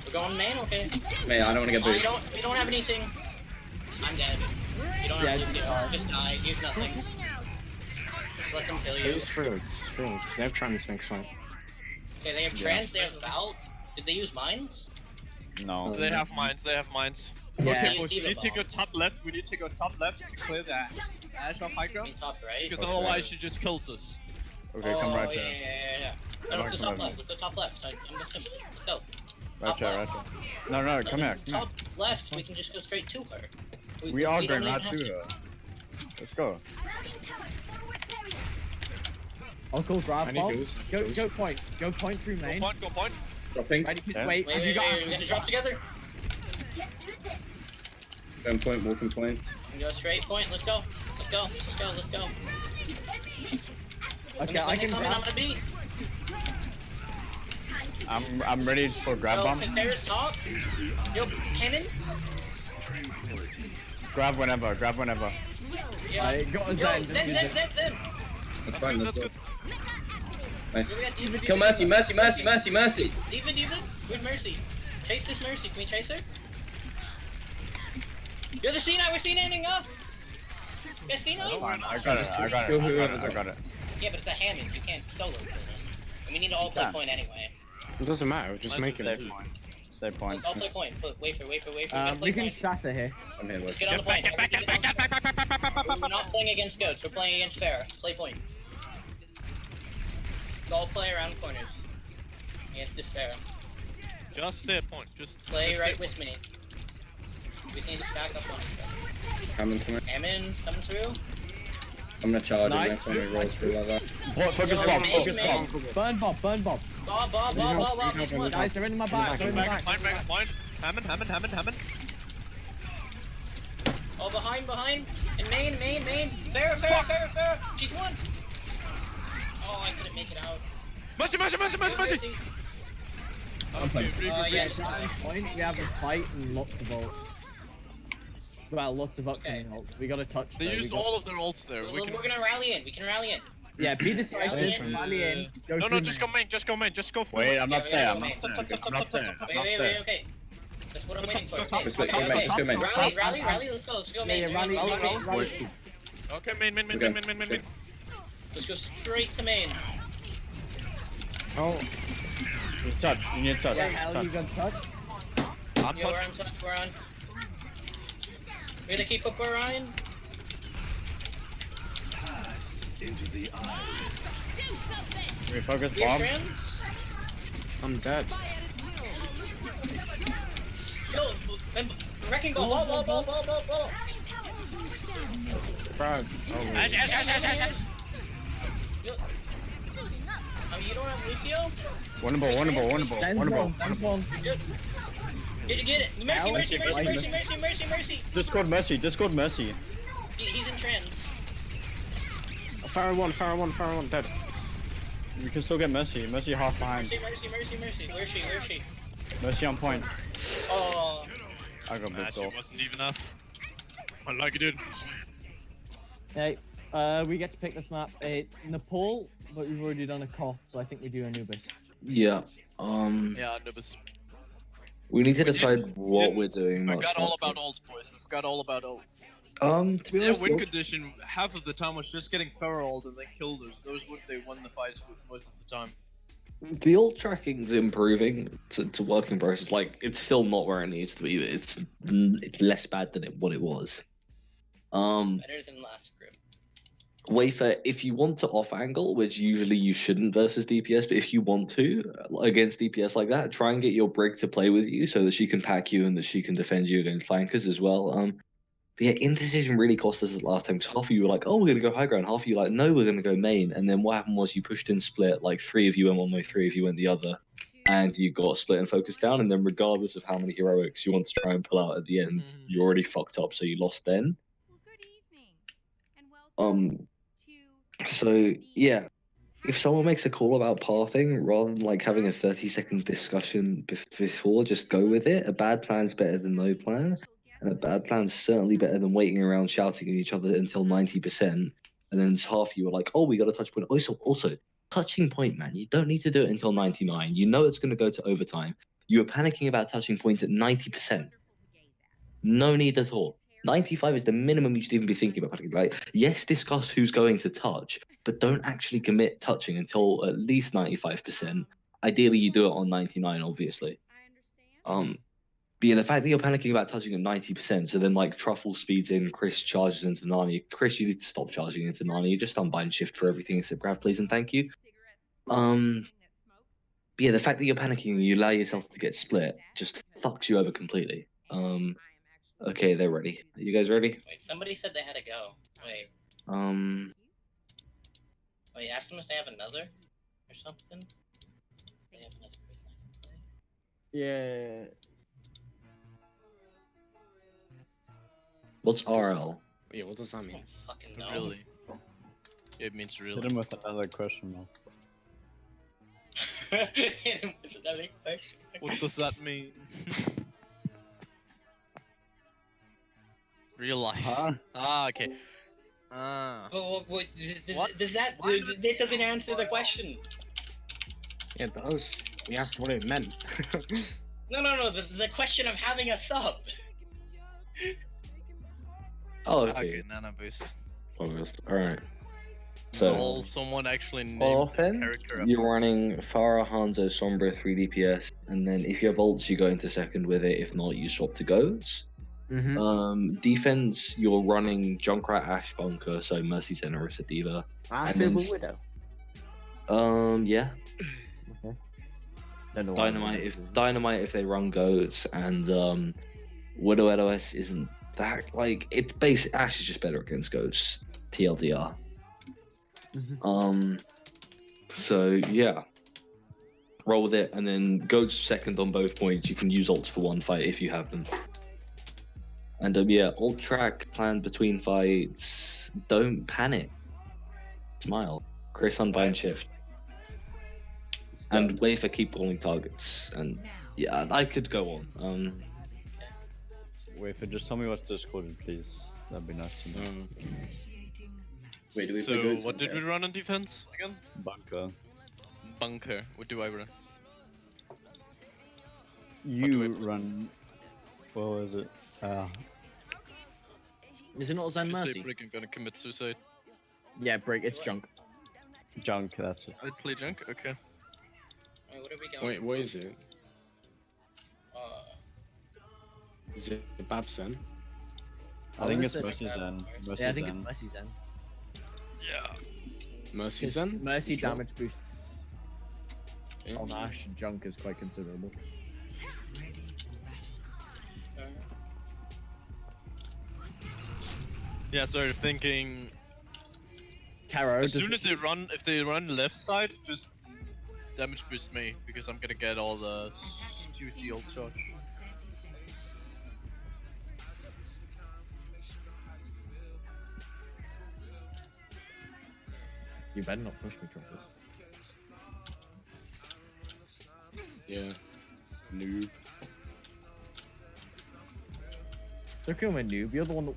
We're going main, okay. Mate, I don't wanna get Oh, booed. we don't have anything. I'm dead. You don't have Yeah, Lucio. Just die. Use nothing. Just let them kill you. Use fruits. They have trans next fight. Okay, they have trans, they have Val. Did they use mines? No. They have mines. Yeah. Okay, boys, we need to go top left. We need to go top left to clear the Ash off high In ground. top right? Because otherwise she just kills us. Okay, come right yeah, there. yeah. Come No, on, let's come go top on. left. Let's go top left. I'm the sim. Let's go. Right there. No, come here. Top left, we can just go straight to her. We are don't going even right have to her. Let's go. I'll call grab I need bomb. goose. Go point. Go point through Go main. point. Dropping. Ready? Yeah. Wait, Wait, have you got we're gonna drop together. Going point, walking point. We can go straight point. Let's go. Okay, I can I'm grab. gonna beat. I'm ready for grab So, bomb. There's top. Yo, Hammond. Grab whenever. Yeah. I got a Yo, Zen. Zen. That's fine, That's let's go. good. Nice. Yo, we got Diva, Kill Diva. Mercy. Diva. Where's Mercy? Chase this Mercy. Can we chase her? Yo, the Cena. We're Cena-ing up. Yeah, Cena. Fine, I got it. Kill whoever's I got it. Yeah, but it's a Hammond. You can't solo kill him. And we need to all play Yeah. point anyway. It doesn't matter. Just make it. Stay point. Stay point. Let's all play point. Wait for. We gotta play We can point. shatter here. I'm here, Let's boys. get on the point. We're not playing against goats. We're playing against fair. Play point. Let's all play around corners. Against this fair. Just stay at point. Just Play just right stay with me. We just need to stack up on each other. Hammond's coming. Hammond's coming through. I'm gonna charge him Nice. next time he rolls through like that. Focus Yo, bomb. main, Focus main. bomb. Burn bomb. Bob. Each one. Guys, they're in my back. They're in my back. Point, back at point. Hammond. Oh, behind. And main. Fair. She's one. Oh, I couldn't make it out. Mercy. Okay, Yeah, Shattering point. We have a fight and lots of ults. Well, lots of upcoming ults. We gotta touch. They though. used all of their ults there. We're gonna rally in. We can rally in. Yeah, be decisive. Yeah. Rally in. Go No, through just go main. Just go full. Wait, I'm Yeah, not we there. gotta I'm go not main. there. I'm not there. Wait, okay. That's what I'm waiting for. Go top, Let's go Okay, main, let's go main. Rally, let's go main. Yeah, rally. Okay, main. Let's go straight to main. Oh, You need touch. Yeah, hell, you got touch. I'm Yo, we're touched. on touch, we're on. We're gonna keep up Orion. We focus Here, bomb. Trans. I'm dead. Yo, and wrecking ball. Frog. Oh, Ash. You don't have Lucio? Winnable. Get it. Mercy. Discord Mercy. He's in trend. Pharaoh one, dead. We can still get Mercy. Mercy half behind. Mercy. Where is she? Mercy on point. Oh. I got booked Actually, off. wasn't even enough. I like it, dude. Hey, we get to pick this map. Nepal, but we've already done a Koth, so I think we do Anubis. Yeah. Yeah, Anubis. We need to We decide didn't- what we're doing. We much forgot all more. about ults, boys. We forgot all about ults. To be Their honest, win condition, half of the time was just getting Pharaoh ult and then kill those. Those would they won the fights with most of the time. the ult tracking's improving to work in process. Like, it's still not where it needs to be, but it's less bad than what it was. Better than last script. Wafer, if you want to off angle, which usually you shouldn't versus DPS, but if you want to against DPS like that, try and get your Brig to play with you so that she can pack you and that she can defend you against flankers as well. But yeah, indecision really cost us the last time because half of you were like, oh, we're going to go high ground. Half of you were like, no, we're going to go main. And then what happened was you pushed in split, like 3 of you went one way, 3 of you went the other. And you got split and focused down. And then regardless of how many heroics you want to try and pull out at the end, you already fucked up, so you lost then. Well, good evening, and welcome So yeah, if someone makes a call about pathing, rather than like having a 30-second discussion before, just go with it. A bad plan's better than no plan. And a bad plan's certainly better than waiting around shouting at each other until 90%. And then half you are like, oh, we got a touch point. Also, touching point, man. You don't need to do it until 99. You know it's going to go to overtime. You were panicking about touching points at 90%. No need at all. 95 is the minimum you should even be thinking about. Like, yes, discuss who's going to touch, but don't actually commit touching until at least 95%. Ideally, you do it on 99, obviously. But yeah, the fact that you're panicking about touching at 90%, so then like Truffle speeds in, Chris charges into Nani. Chris, you need to stop charging into Nani. You just unbind shift for everything except grab, please and thank you. But yeah, the fact that you're panicking and you allow yourself to get split just fucks you over completely. Okay, they're ready. Are you guys ready? Wait, somebody said they had to go. Wait, ask them if they have another or something. They have another person I can play. Yeah. What's RL? Yeah, what does that I mean? don't fucking know. Really? It means Hit really. him with another question mark. Hit him with another question. What does that mean? Real life. Huh? Ah, okay. Ah. What, What? that doesn't answer the question. Yeah, it does. We asked what it meant. No. The question of having a sub. Oh, Okay, okay. Nana boost. August. Alright. So, Will someone actually name offense, character after you're running Farah, Hanzo, Sombra, 3 DPS, and then if you have ults, you go into second with it. If not, you swap to goats. Defense, you're running Junkrat, Ash, Bunker, so Mercy, Zen, Orisa, Diva. And then Widow. Yeah. Okay. Don't know why Dynamite if they run goats, and Widow LOS isn't that like it's basic. Ash is just better against goats. TLDR. So yeah, roll with it, and then goats second on both points. You can use ults for one fight if you have them. And yeah, ult track plan between fights. Don't panic. Smile. Chris unbind shift. And wait for keep calling targets. And yeah, I could go on. Wait, just tell me what's Discord, please. That'd be nice to know. Wait, do we play So, goats? what did we run on defense again? Bunker. Bunker. What do I run? You run. What was it? Is it not Zen If you say Mercy? Brick, I'm gonna commit suicide. Yeah, break. It's junk. Junk, that's it. I'd play junk? Okay. Wait, what are we going? Wait, what is it? Uh, Is it Babsen? I think it's Orisa- Mercy Zen. Mercy Yeah, I think it's Zen. Mercy Zen. Yeah. Mercy 'Cause Zen? Mercy Sure. damage boosts on Ash and junk is quite considerable. Yeah, so thinking Taro, as soon as they run, if they run left side, just damage boost me because I'm gonna get all the juicy old charge. You better not push me, Trumpet. Yeah. Noob. Don't kill my noob. You're the one.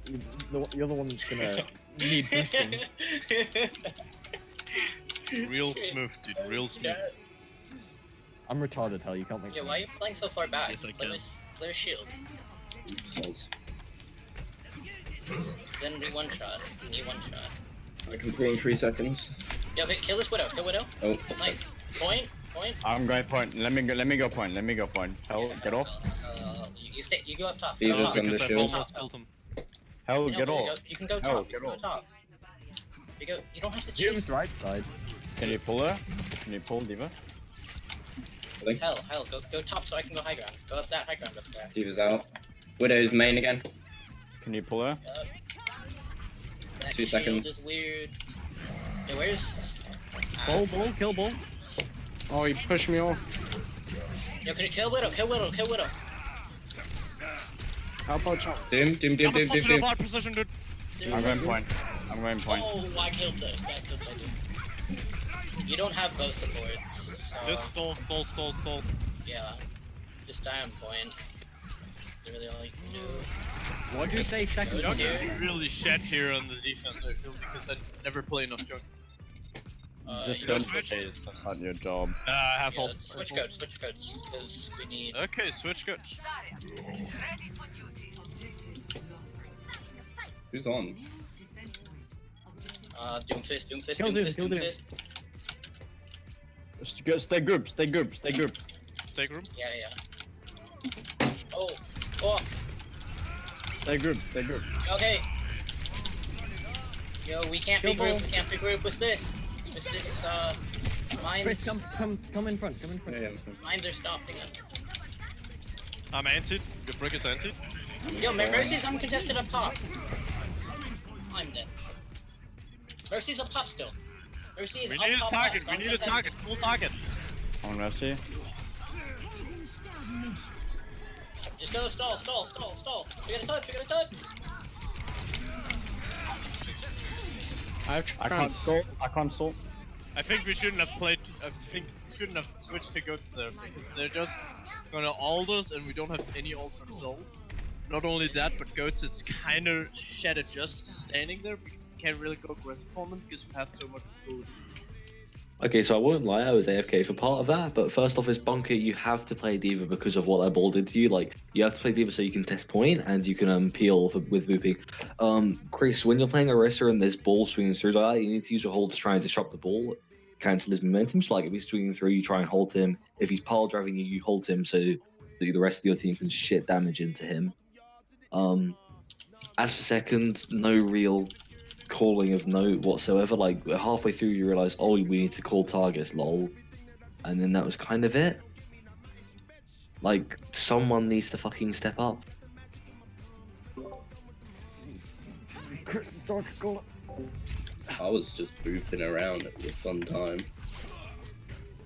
You're the one that's gonna need boosting. Real smooth, dude. Real smooth. I'm retarded, hell. You can't make. Yeah, why are you playing so far back? Yes, I play, can. play a shield. Soz. Then we one shot. He one shot. I can pull in 3 seconds. Yeah, okay, kill this widow. Kill widow. Oh, Nice. Point. Point. I'm going point. Let me go point. Let me go point. Hell, get off. You stay. You go up top. Beaver's Go up top. on the Because I've shield. almost killed him. Hell, No, get off. You can go top. Oh, you get can go off. top. You don't have to Jim's chase. right side. Can you pull her? Can you pull Diva? Hell, go top so I can go high ground. Go up that high ground up there. Diva's out. Widow's main again. Can you pull her? That 2 shield seconds. is weird. Yeah, where's? Ball, kill ball. Oh, he pushed me off. Yo, can you kill widow? Kill widow. Kill widow. How about jump? Doom. Hard position, dude. I'm going point. I'm going point. Oh, I killed the. I killed the dude. You don't have both support. So, Just stall. yeah. Just die on point. Literally all you can do. What'd you say? Second. Don't do. Really shed here on the defense, I feel, because I never play enough junk. Just you don't know, switch. chase. That's not your job. I have Yeah, ult. switch codes, because we need. Okay, switch coach. Who's on? Doomfist, Kill Doom, Doomfist, kill Doom. Doomfist. Stay group. Stay group. Take room. Yeah. Oh, Stay group. okay. Yo, we can't Kill regroup. ball. We can't regroup with this. It's this, mines. Chris, come in front. Come in front. Yeah, Mines are stopping us. I'm anti. Your brick is anti. Yo, Mercy's uncontested up top. I'm dead. Mercy's up top still. Mercy is We up need a top target. left, We need a uncontested. target. Full targets. On Messi. Just go stall. We got a touch. I I can't stall. I think we shouldn't have played. I think we shouldn't have switched to goats there because they're just gonna ult us and we don't have any ult results. Not only that, but goats it's kind of shattered just standing there. We can't really go aggressive on them because we have so much food. Okay, so I won't lie, I was AFK for part of that, but first off is Bunker, you have to play Diva because of what that ball did to you. Like, you have to play Diva so you can test point and you can peel with Boopy. Chris, when you're playing Orisa and there's ball swinging through like that, you need to use your hold to try and disrupt the ball, cancel his momentum. So like, if he's swinging through, you try and hold him. If he's pile driving you, you hold him so that the rest of your team can shit damage into him. As for second, no real calling of note whatsoever. Like halfway through you realize, oh, we need to call targets, lol, and then that was kind of it. Like someone needs to fucking step up. Chris is talking. Go. I was just booping around. It was a fun time.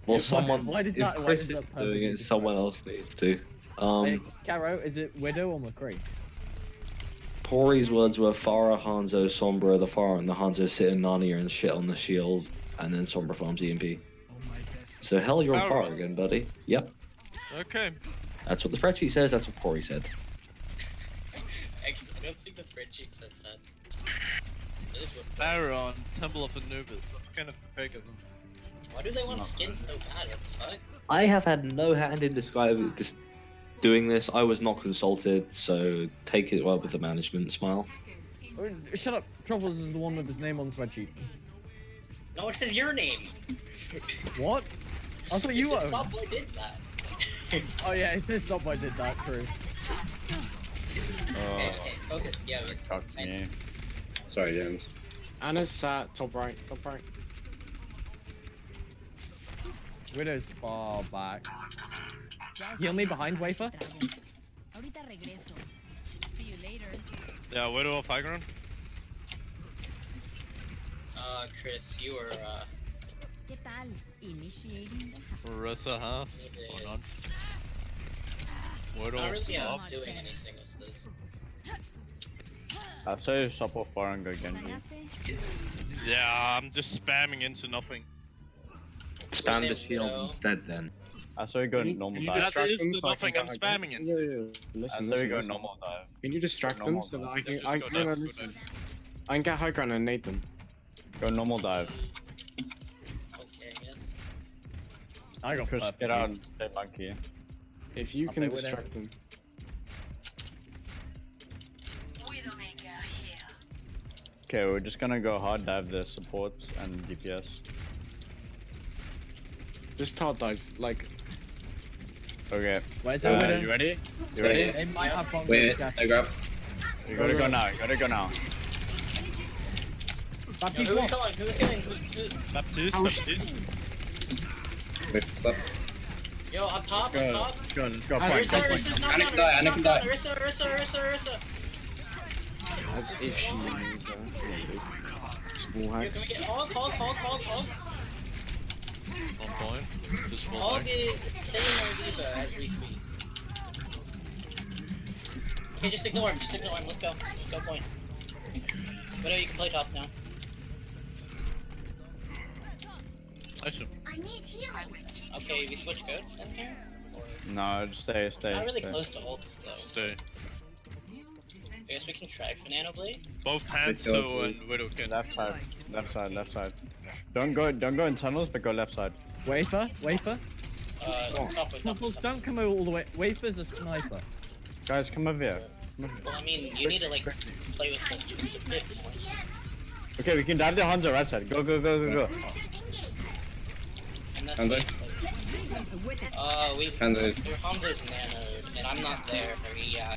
Well, Yeah, someone, why did if that- why Chris did is that doing it, perfectly- someone else needs to. Hey, Caro, is it Widow or McCree? Pori's words were Farah, Hanzo, Sombra, the Farah and the Hanzo sit in Narnia and shit on the shield, and then Sombra farms EMP. So hell, you're on Farah. Farah again, buddy. Yep, Okay. that's what the spreadsheet says, that's what Pori said. Actually, I don't think the spreadsheet says that. That is what- Baron, Temple of Anubis. That's kind of fake of them. Why do they want skin so bad? What the fuck? I have had no hand in doing this. I was not consulted, so take it well with the management. Smile. Oh, shut up. Truffles is the one with his name on the spreadsheet. No, it says your name. What? I thought you were. Stop boy did that. Oh yeah, it says Stop I did that. True. Okay, focus. Yeah, we Fuck me. Sorry, James. Anna's sat top right. Widow's far back. Heal me behind Wafer. Ahorita regreso. See you later. Yeah, Widow of High Ground. Chris, you are ¿Qué tal? Initiating the Marissa, huh? Or not? Widow, Not really up. doing anything with this. I say support far and go Genji. ¿Ganaste? Yeah, I'm just spamming into nothing. Spam the Widow. shield instead then. I say go Can you normal just dive. That distract is them the so I can nothing go I'm high spamming ground? into. Yeah. Listen, I say listen, go listen. normal dive. Can you distract them normal so that dive. I can? Just I go no, dive, no, go listen. dive. I can get high ground and nade them. Go normal dive. Okay, yes. I got Chris, perfect. get out and stay monkey. If you I'll can play with distract them. Okay, we're just gonna go hard dive the supports and DPS. Just hard dive, like. Okay. Where's the Widow? You ready? You ready? They might have bombs. Wait, I grab. You gotta go now. You gotta go now. Baptiste Who are we one. killing? Who are we killing? Who's... Baptiste, Oh, Baptiste. Wait, stop. Yo, up top, up top. Go, let's go. Alright, Point, Arissa, go point. Arissa's not I down, can die, I Arissa's can not die. down. Arissa. As if she is small Here, can we hacks. get Hog? On point. Just full Hog line. is killing our Diva as we speak. Okay, just ignore him, let's go. Let's go point. Widow, you can play top now. I should. Okay, we switch codes in here? Or... No, just stay. Not really stay. close to ult, though. Stay. I guess we can try Banana Blade. Both Hanzo and Widow can. Left side. Don't go in tunnels, but go left side. Wafer. Top with Knuckles, don't come all the way. Wafer's a sniper. Guys, come over here. Well, I mean, you need to, like, play with the bit more. Okay, we can dive the Hanzo right side. Go. And that's Hanzo? it. Hanzo. Hanzo's nanoed, and I'm not there. Yeah.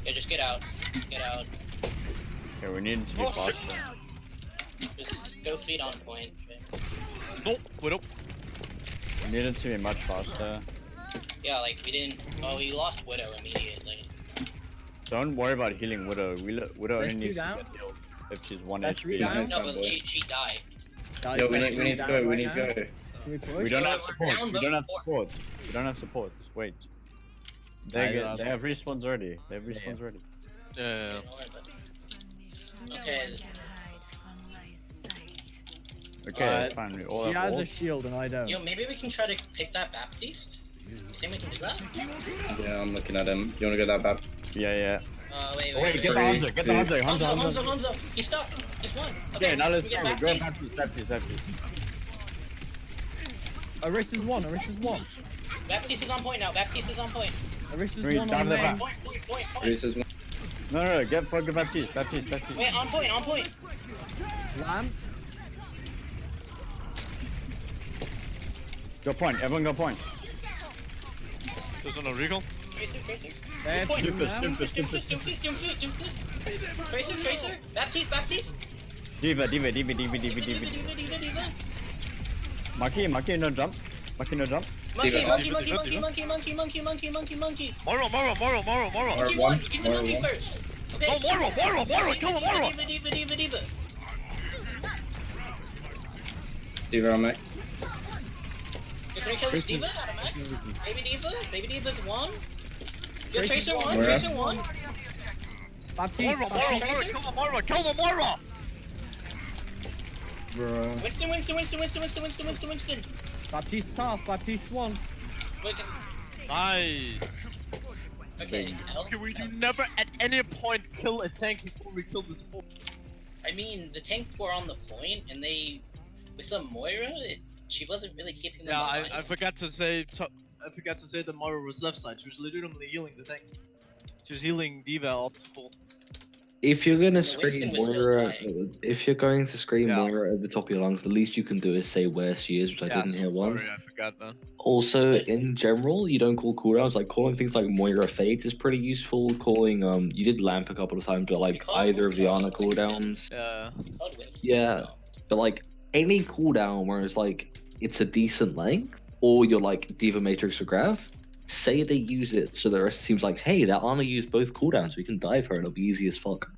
Just get out. Okay, we need to be faster. Just go feet on point. No, Widow. We needed to be much faster. Yeah, like, we didn't... Oh, we lost Widow immediately. Don't worry about healing Widow. Widow only There's two needs to down. get healed if she's 1 There's HP. three down. No, but she died. Guys, Yo, we let's need to down go, we right need to now. go. Can we push? We don't We're have support. down We don't have both support. We don't have support. Wait. They have respawns already. They have respawns already. Yeah. Okay, Okay, that's fine. We all She have has a ult. shield and I don't. yo, maybe we can try to pick that Baptiste? You think we can do that? Yeah, I'm looking at him. You wanna go that bad? Yeah. Wait, Wait, get the Three, Hanzo. Get the two. Hanzo. Hanzo. He's stuck. He's one. Okay, Okay, now let's we get go. Go Baptiste. Baptiste. Arissa's one. Baptiste is on point now. Arissa's Wait, one down on the main. back. Point. Reese's one. No, get fucking Baptiste. Wait, on point. Lamb. Go point. Everyone go point. There's no recall. Tracer. There, Point. two Doofus, now. Doofus. Tracer. Baptiste. Diva. Diva. Maki, no jump. Monkey. Moro. Monkey one. Get the monkey first. Okay. No, Moro. Kill the Moro. Diva. Diva on me. Can we kill this Diva out of mech? Baby Diva's one. Yo, Tracer's Tracer one. Where? Tracer one. Baptiste. Moro. Kill the Moro. Bro. Winston. Baptiste's half. Baptiste's one. Wait, Nice. okay, Okay, we do never at any point kill a tank before we kill the support. I mean, the tanks were on the point, and they, with some Moira, she wasn't really keeping them Yeah, alive. I forgot to say. I forgot to say that Moro was left side. She was legitimately healing the tanks. She was healing Diva up to full. If you're gonna Yeah, scream Winston was still Moira, dying. if you're going to scream Yeah. Moira at the top of your lungs, the least you can do is say where she is, which I didn't hear once. Sorry, I forgot, man. Also, in general, you don't call cooldowns. Like calling things like Moira Fate is pretty useful. Calling you did Lamp a couple of times, but like call either of the Ana Winston. cooldowns. Yeah. Yeah, but like any cooldown where it's like it's a decent length, or you're like Diva Matrix or Grav, say they use it so the rest seems like, hey, that Ana used both cooldowns, we can dive her, it'll be easy as fuck.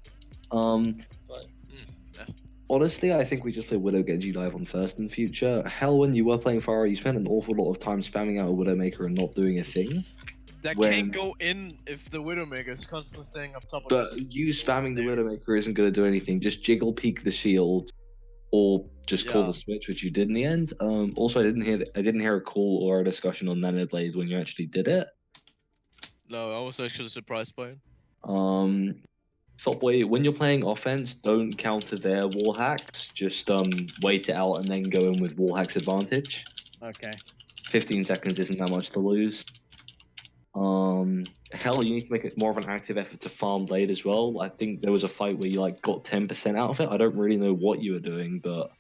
Honestly, I think we just play Widow Genji dive on first in future. Hell, when you were playing Pharah, you spent an awful lot of time spamming out a Widowmaker and not doing a thing. That When- can't go in if the Widowmaker is constantly staying up top of But this. you spamming the Widowmaker isn't going to do anything. Just jiggle peek the shield, or just call Yeah. the switch, which you did in the end. Also, I didn't hear a call or a discussion on Nanoblade when you actually did it. No, I was actually surprised by it. Thought when you're playing offense, don't counter their wall hacks. Just wait it out and then go in with wall hacks advantage. Okay. 15 seconds isn't that much to lose. Hell, you need to make it more of an active effort to farm blade as well. I think there was a fight where you like got 10% out of it. I don't really know what you were doing, but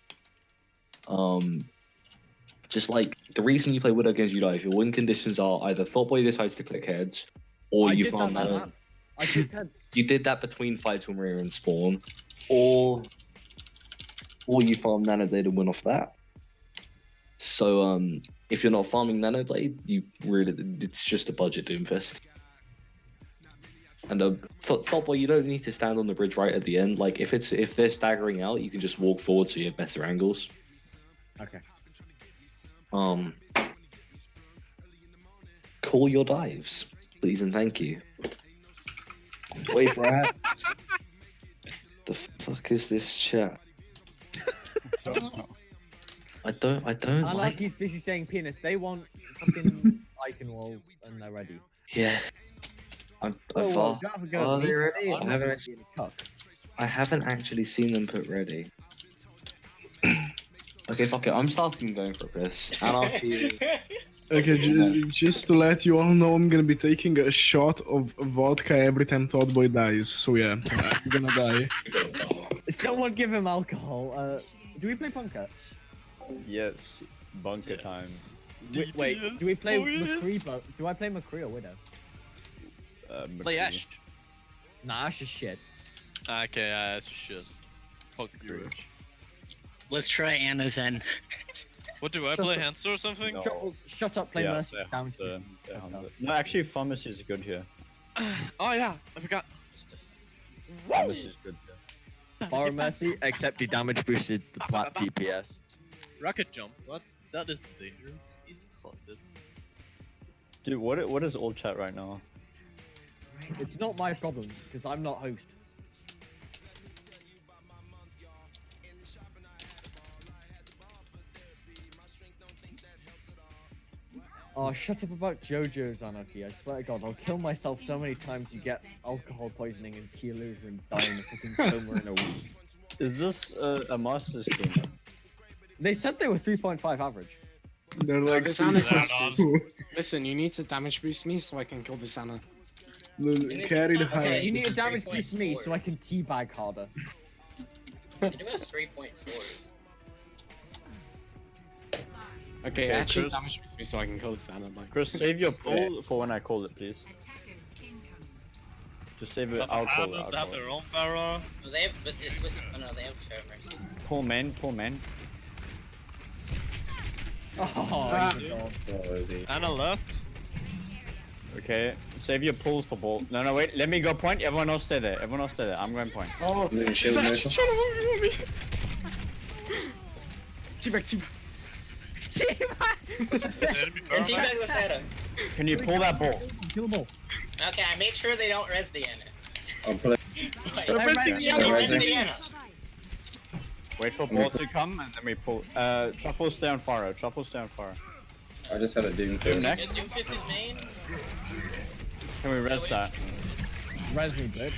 just like the reason you play Widow against you if your win conditions are either Thoughtboy decides to click heads, or I you did farm that, mana. man. I took heads. You did that between fights when we were in spawn, or you farm Nanoblade and win off that. So if you're not farming Nanoblade, it's just a budget Doomfist. And Thoughtboy, you don't need to stand on the bridge right at the end. Like if they're staggering out, you can just walk forward so you have better angles. Okay. Call your dives, please and thank you. Wait for it. The fuck is this chat? I don't like. Anarchy's busy saying penis. They want fucking icon wall and they're ready. Yeah. Oh, well, don't have a go Are at they me. ready? I'm not being a cuck. I haven't actually seen them put ready. Okay, fuck it. I'm starting going for this. Anarchy. Okay, just to let you all know, I'm gonna be taking a shot of vodka every time Thoughtboy dies. So yeah, I'm gonna die. Someone give him alcohol. Do we play bunker? Yes, bunker time. Wait, do we play McCree? Do I play McCree or Widow? Play Ash. Nah, Ash is shit. Okay, Ash shit. Fuck you. Let's try Anna then. What do I Shut play? up. Hanser or something? No. Truffles, shut up, play Yeah, Mercy. they're Damage. Hunter, they're Hunter. No, actually, Pharmacy is good here. Oh yeah, I forgot. Pharmacy is good here. Fire Mercy, except he damage boosted the plat DPS. Rocket jump. What? That isn't dangerous. Easy funded. Dude, what is old chat right now? It's not my problem, because I'm not host. Oh, shut up about JoJo's Anarchy. I swear to God, I'll kill myself so many times you get alcohol poisoning and keel over and die in a fucking coma in a week. Is this a master stream? They said they were 3.5 average. They're like this Anna's Listen, you need to damage boost me so I can kill this Anna. carry the Okay, high. You need to damage boost me so I can teabag harder. I do have 3.4. Okay, Okay, actually Chris. damage boost me so I can kill this Anna. Like, Chris, save your pull for when I call it, please. Just save it. I'll call it. I'll They have call it. their own Pharah. Well, they have, but it's with, oh no, they have Fair Mercy. Pull main, pull main. Oh, he's a god. Anna left. Okay, save your pulls for ball. No, no, wait. Let me go point. Everyone else stay there. Everyone else stay there. I'm going point. oh, she's actually trying to move me. Teabag. Enemy And Pharah. teabag with Anna. Can you pull that ball? Kill them all. Okay, I made sure they don't res the Anna. I'll pull it. Wait, I'm resing you only res the Anna. Wait for ball to come and then we pull. Truffle stay on faro. Truffle stay on faro. I just had a doom Doom first. next. Is Doomfist his main? Can we res that? Res me, bitch.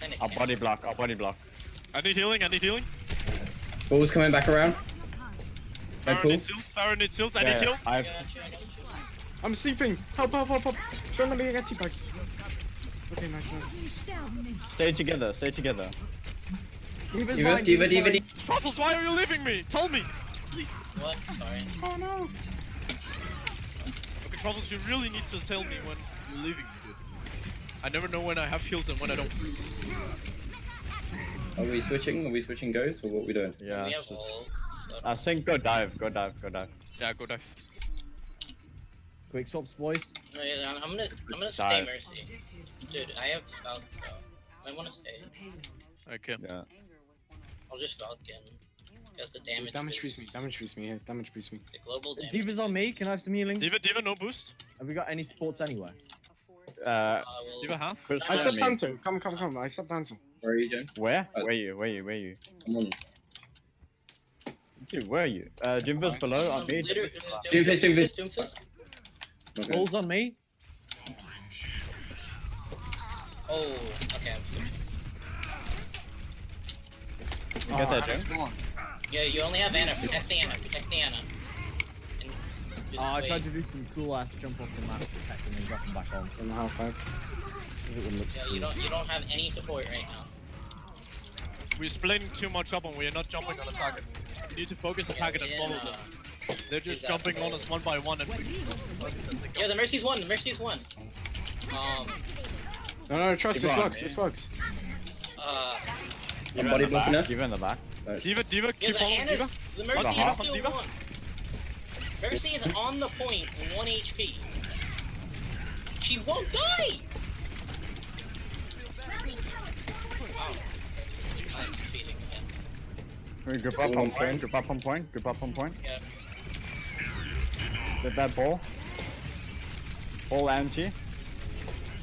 Kinda I'll can't. body block. I'll body block. I need healing. I need healing. Ball's coming back around. No Pharah pull. needs heals. Pharah needs heals. I need Yeah, heals. I've. I got you. I'm sleeping. Help. Trying to get teabagged. Okay, nice. Stay together. Stay together. Diva. Truffles, why are you leaving me? Tell me. What? Sorry. Okay, Truffles, you really need to tell me when you're leaving me, dude. I never know when I have heals and when I don't. Are we switching? Are we switching goes? Or what are we doing? Yeah. We have so- all. I think go dive. Go dive. Go dive. Yeah, go dive. Quick swaps, boys. No, yeah, I'm gonna stay Dive. Mercy. Dude, I have Falco. I wanna stay. Okay. Yeah. I'll just Vulcan. Because the damage. Damage boost me. Damage boost me here. Damage boost me. The global damage. Diva's on me. Can I have some healing? Diva, no boost. Have we got any sports anywhere? Well, Diva half. Chris, I said me. Panzo. Come. I said Panzo. Where are you, Jen? Where? Where are you? I'm on you. Dude, where are you? Jimbo's below on me. Doomfist. Okay. Balls on me. Oh, okay. Get that, Jim. Yeah, you only have Anna. Protect the Anna. And just I wait. tried to do some cool ass jump off the map, protect him and drop him back on. In the half back. Yeah, you don't have any support right now. We're splitting too much up and we are not jumping on the target. We need to focus the target and follow them. They're just exactly. jumping on us one by one and we can focus as they go. Yeah, the Mercy's won. No, trust this Keep on, works. This works. Diva body in the blocking back. it. Diva in the back. Diva, yeah, keep the following Diva. Anna's, the Mercy What, is half on still Diva? one. Mercy is on the point, 1 HP. She won't die! Wow. I'm cheating again. We group up on point. Yeah. Get that ball. Ball empty.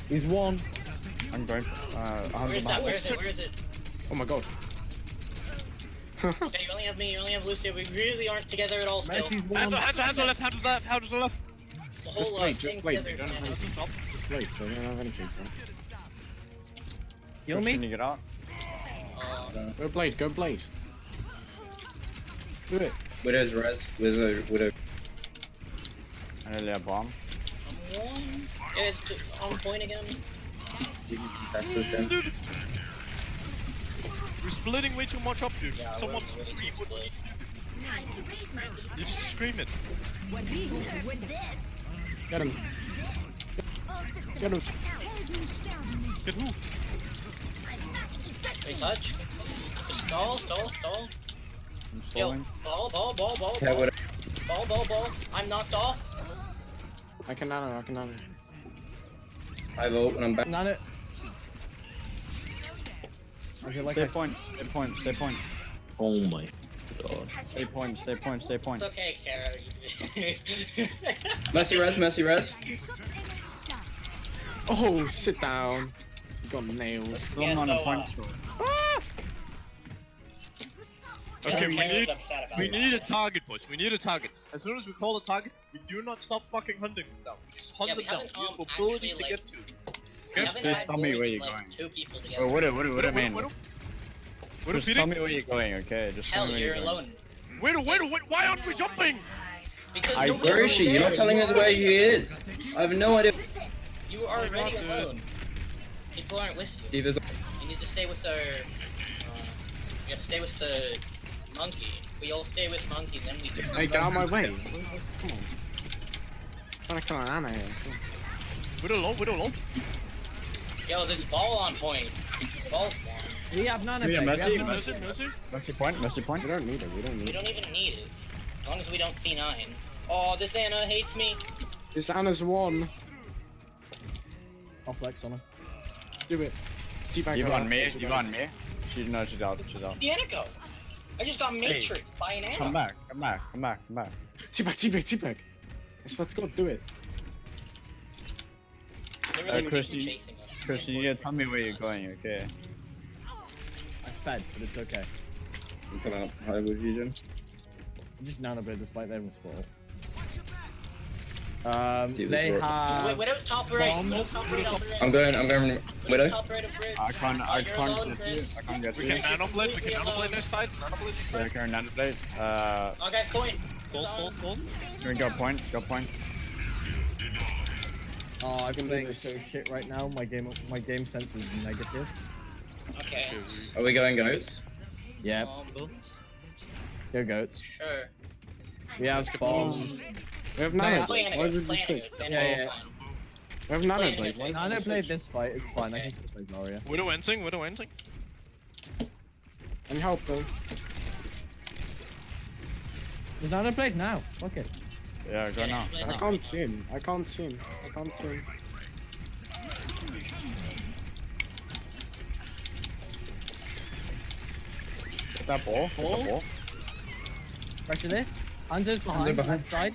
He's one. I'm going. Where is that? Where is it? Oh my god. Okay, you only have me, you only have Lucia. We really aren't together at all still. Mercy's Hands one. on the left, hands to the left. The whole Just thing wait. together. We don't have anything. Just wait. They don't have anything. Heal Chris, me. can you get out? Go Blade. Do it. Widow's res. Widow. I nearly a bomb. One. Yeah, it's on point again. That's the thing. We're splitting way too much up, dude. Yeah, Someone we're really scream with split. You just scream it. Get him. Get him. Get who? Wait, touch. Stall. I'm Yo, stalling. ball. Yeah, Widow. Ball. I'm knocked off. I can nano. I vote when I'm back. Nano. I feel like Stay point. Oh my gosh. Stay point. It's okay, Kara. Mercy res. Oh, sit down. You got nailed. Someone on a point. Okay, we need a target, boys. We need a target. As soon as we call a target, we do not stop fucking hunting them down. We just hunt Yeah, them we down. haven't, Use actually, mobility to like- get to. We haven't Please had tell me more where than, you're like, going. 2 people together. Oh, what do I mean? Widow Just tell feeding? me where you're going, okay? Just tell Hell, me where you're you're going. alone. Widow, why aren't we jumping? Because I- nobody Where is was she? You're not there. telling us where she is. I have no idea. You are already Dude. alone. People aren't with you. Diva's. You need to stay with our. You have to stay with the monkey. We all stay with monkey, then we do. Hey, get out of my way. Come on. Trying to kill an Anna here. Widow low. Yo, there's ball on point. Ball's one. We have nano. Yeah, blade, we Mercy. have nano Mercy. blade. Mercy point. We don't need it. We don't even need it. As long as we don't C9. Oh, this Anna hates me. This Anna's one. I'll flex on him. Do it. Teabag You've her on out. me. She She's goes. on me. She's out. Where'd the Anna go? I just got matrixed by an Anna. Come back. Teabag. I swear to God, do it. They really were Chris, just chasing us. Chris, you need to tell me where you're going, okay? I fed, but it's okay. I'm coming up high with you, Jen. I just nano blade this fight. They will spoil. Dude, They this works. have. Wait, Widow's top right. bomb. Widow's top right. I'm going. Widow's Widow. top right of bridge. I can't You're alone, get you. Chris. I can't get We you. can nano blade next side. Yeah, can nano blade. Okay, point. Stall. Can we go point? Oh, I'm playing so shit right now. My game sense is negative. Okay. Are we going goats? Yeah, go goats. Sure. We have bombs. We have They Nano are- Play Blade. Anna Why good, did we play Anna switch? good. Then Yeah, we'll yeah. fine. We have Nano Play Blade. Anna Why good. did Nano we played switch? this fight. It's fine. I Okay. can still play Zarya. Widow entering. Any help though? There's Nano blade now. Fuck it. Yeah, go now. Play I now. can't see him. that ball. Ball. That ball. Pressure this. Hanzo's behind. behind. Left side.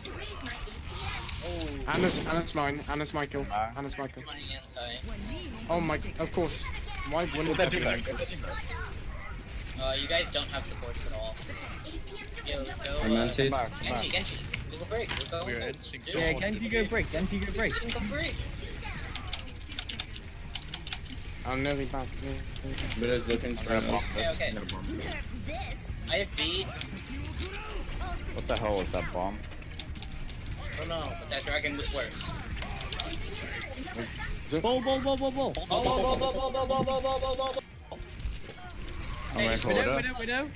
Anna's mine. Anna's my kill. Anna's my kill. Money anti. Oh my, of course. Why wouldn't that be like this? You guys don't have supports at all. Yo, go. I'm anti. Genji. We go break. We're going. We're Yeah, Genji go break. Genji go break. Go break. I'm nearly back. Widow's looking for a bomb. Okay. I have B. What the hell was that bomb? Oh no, but that dragon was worse. Ball. I'm going for Widow. Widow.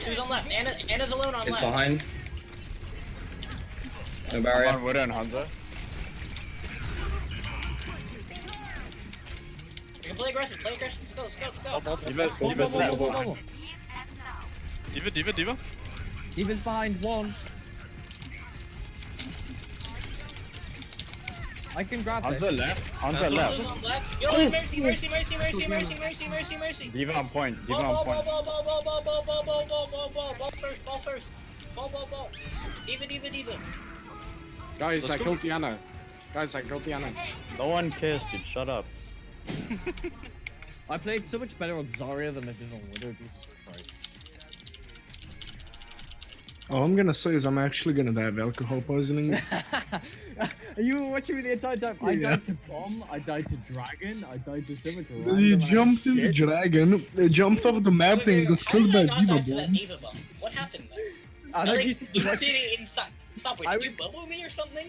Who's on left? Anna's alone on It's left. behind. No I'm barrier. on Widow and Hanzo. We can play aggressive. Let's go. Ball. Diva. Diva's behind one. I can grab Hanzo this. left. Hanzo That's left. Who's on left? Yo, mercy. Diva on point. Diva Ball on point. first. Ball. Diva. Guys, I killed Diana. No one kissed, dude. Shut up. I played so much better on Zarya than I did on Widow. Jesus Christ. All I'm gonna say is I'm actually gonna die of alcohol poisoning. You were watching me the entire time. I Yeah. died to Bomb, I died to Dragon, I died to so much He random ass jumped in the shit. dragon, jumped off the map thing, and got How killed did by I a not diva die to that bomb. diva bomb? What happened there? And I Like, used to you watch- sitting inside. Stop, wait, I did you was- bubble me or something?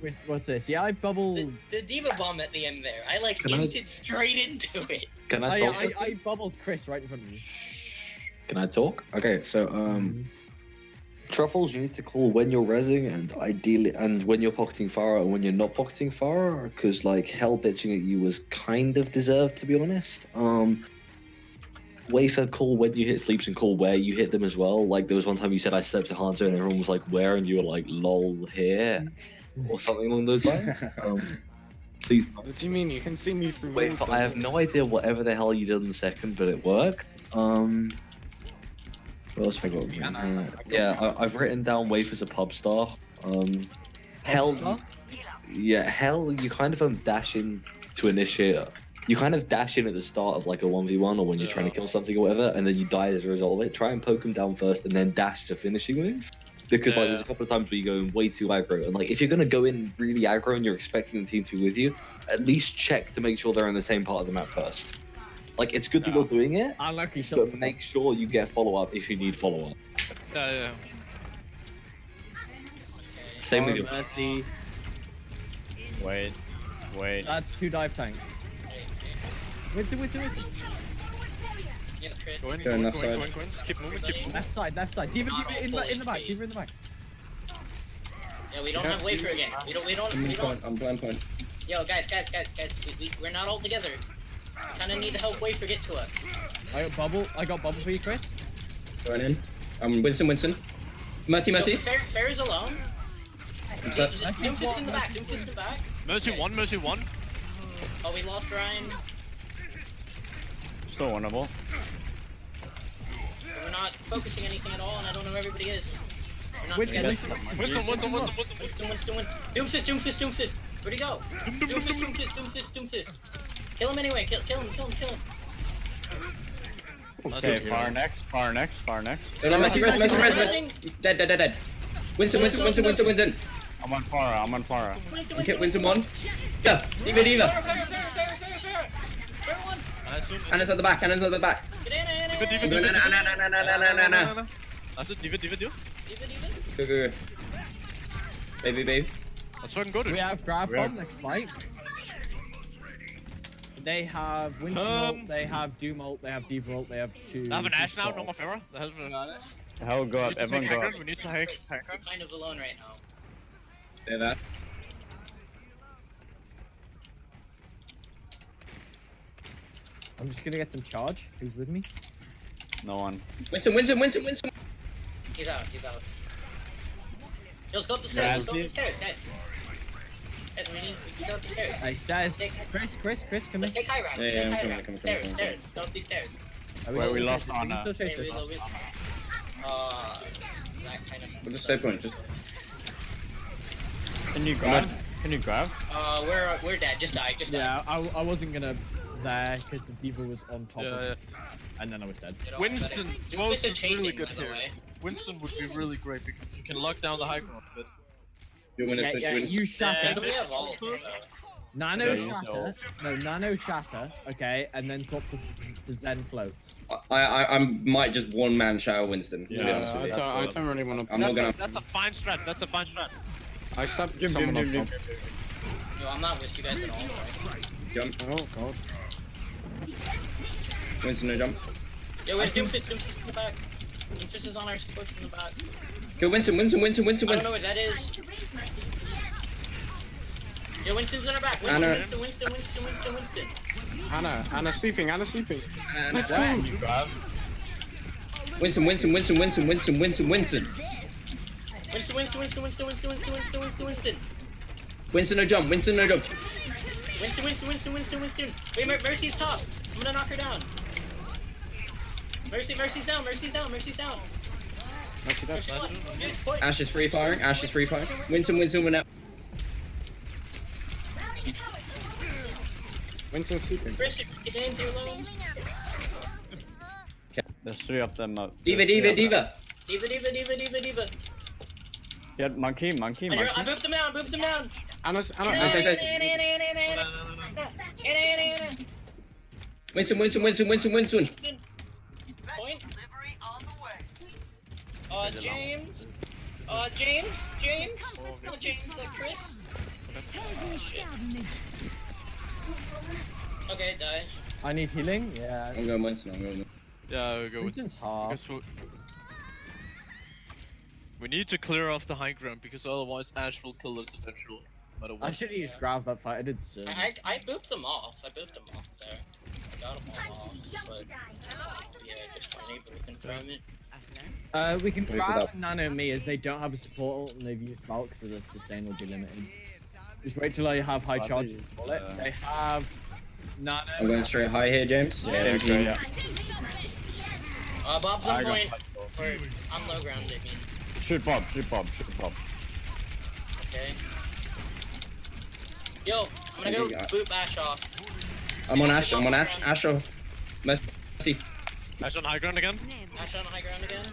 Wait, what's this? Yeah, I bubble. The diva bomb at the end there. I like Can I- inted straight into it. Can I talk? I bubbled Chris right in front of you. Can I talk? Okay, so truffles you need to call when you're rezzing and ideally and when you're pocketing Farah and when you're not pocketing Farah, because like hell bitching at you was kind of deserved, to be honest. Wafer, call when you hit sleeps and call where you hit them as well. Like there was one time you said I slept to Hanzo and everyone was like where, and you were like lol here or something along those lines. Please. What do you mean? You can see me through Wait, walls. I have no idea whatever the hell you did in the second, but it worked. What else have I got? Yeah, I've written down Wafe as a pub star. Hell, star? yeah, hell, you kind of dash in to initiate. You kind of dash in at the start of like a 1v1 or when you're trying to kill something or whatever, and then you die as a result of it. Try and poke him down first and then dash to finishing move. Because like there's a couple of times where you go in way too aggro, and like if you're gonna go in really aggro and you're expecting the team to be with you, at least check to make sure they're in the same part of the map first. Like it's good that you're doing it, Unlucky shot. but make sure you get follow up if you need follow up. Yeah. Same with your Mercy. Wait. That's 2 dive tanks. Winter. Yeah, crit. Go in. left side. Keep moving. Left side. Diva in the back. Diva in the back. Yeah, we don't have wafer again. We don't. I'm blind point. Yo, guys. We're not all together. Kinda need to help wafer get to us. I got bubble for you, Chris. Going in. Winston. Mercy. Yo, Fair is alone. I'm set. Doomfist in the back. Mercy one. Oh, we lost Ryan. Still winnable. We're not focusing anything at all, and I don't know where everybody is. We're not Winston. together. Winston. Winston. Doomfist. Where'd he go? Doomfist. Kill him anyway. Kill him. Okay, far next. No, Mercy. Dead. Winston. I'm on Farah. Okay, Winston 1. Yeah, Diva. Fair one. Anna's at the back. Get in. No. That's it. Diva. Go. Baby. Let's fucking go to We it. have grab bomb next fight. They have Winston ult, they have Doom ult, they have Diva ult, they have 2. They have an Ash now, no more Farah. They have an Ash. Hell go up. Everyone go up. We need to hack. We're kind of alone right now. Say that. I'm just gonna get some charge. Who's with me? No one. Winston. He's out. Let's go up the stairs, guys. Guys, we can go up the stairs. Hey, stairs. Chris, come Let's in. take high ground. Yeah, I'm High coming, ground. coming. Stairs. Go up these stairs. Where we lost on Ana. Maybe a little bit. That kind of. We'll just stay point. Just Can you grab? Can you grab? We're dead. Just die. Just die. Yeah, I wasn't gonna there because the diva was on top of Yeah, it, and then I was dead. Get all Winston, pathetic. Mose Doomfist is chasing, really good by the here. way. Winston would be really great because you can lock down the high ground a bit. you win Yeah, this, yeah, win. you Yeah, shatter. we have all. Nano Yeah, you shatter. No, nano shatter. Okay, and then swap to Zen floats. I might just one man shadow Winston. To be Yeah, honest with you. I don't really want to. I'm not gonna. That's a fine strat. That's a fine strat. I stabbed someone on top. No, I'm not with you guys at all. Right? Jump. Oh god. Winston, no jump. Yo, where's Doomfist? Doomfist in the back. Doomfist is on our supports in the back. Kill Winston, Winston, Winston, Winston, I don't know Winston. what that is. Yo, Winston's in our back. Anna. Winston. Anna sleeping. Anna sleeping. Let's go. Winston, Winston, Winston, Winston, Winston, Winston, Winston. Winston. Winston, no jump. Winston, no jump. Winston. Wait, Mercy's top. I'm gonna knock her down. Mercy's down. Mercy dead. Mercy one. Good point. Ash is free firing. Ash is free firing. Winston, win out. Winston's sleeping. Mercy, get in, you're alone. There's 3 of them out. Diva. Diva. Get monkey. I booped him down. Anna. Winston. Point. James. Not James, Chris. Okay, die. I need healing. Yeah. I'm going Winston. Yeah, we'll go with. Winston's half. Guess what? We need to clear off the high ground because otherwise Ash will kill us eventually. No matter what. I should have used grab that fight. I did so. I booped them off. there. I got them all off. But yeah, just my neighbor confirm it. We can Wait for grab that. Nano and me as they don't have a support ult and they've used Valk, so the sustain will be limited. Just wait till I have high charge. They have Nano. I'm going straight high here, James. Yeah, okay, yeah. Bob's I on got point. touch, Or on low ground, I mean. Shoot Bob. Okay. Yo, I'm gonna go Okay, boop Ash off. I'm on Ash. Ash off. Mercy. Ash on high ground again. Ash on high ground again.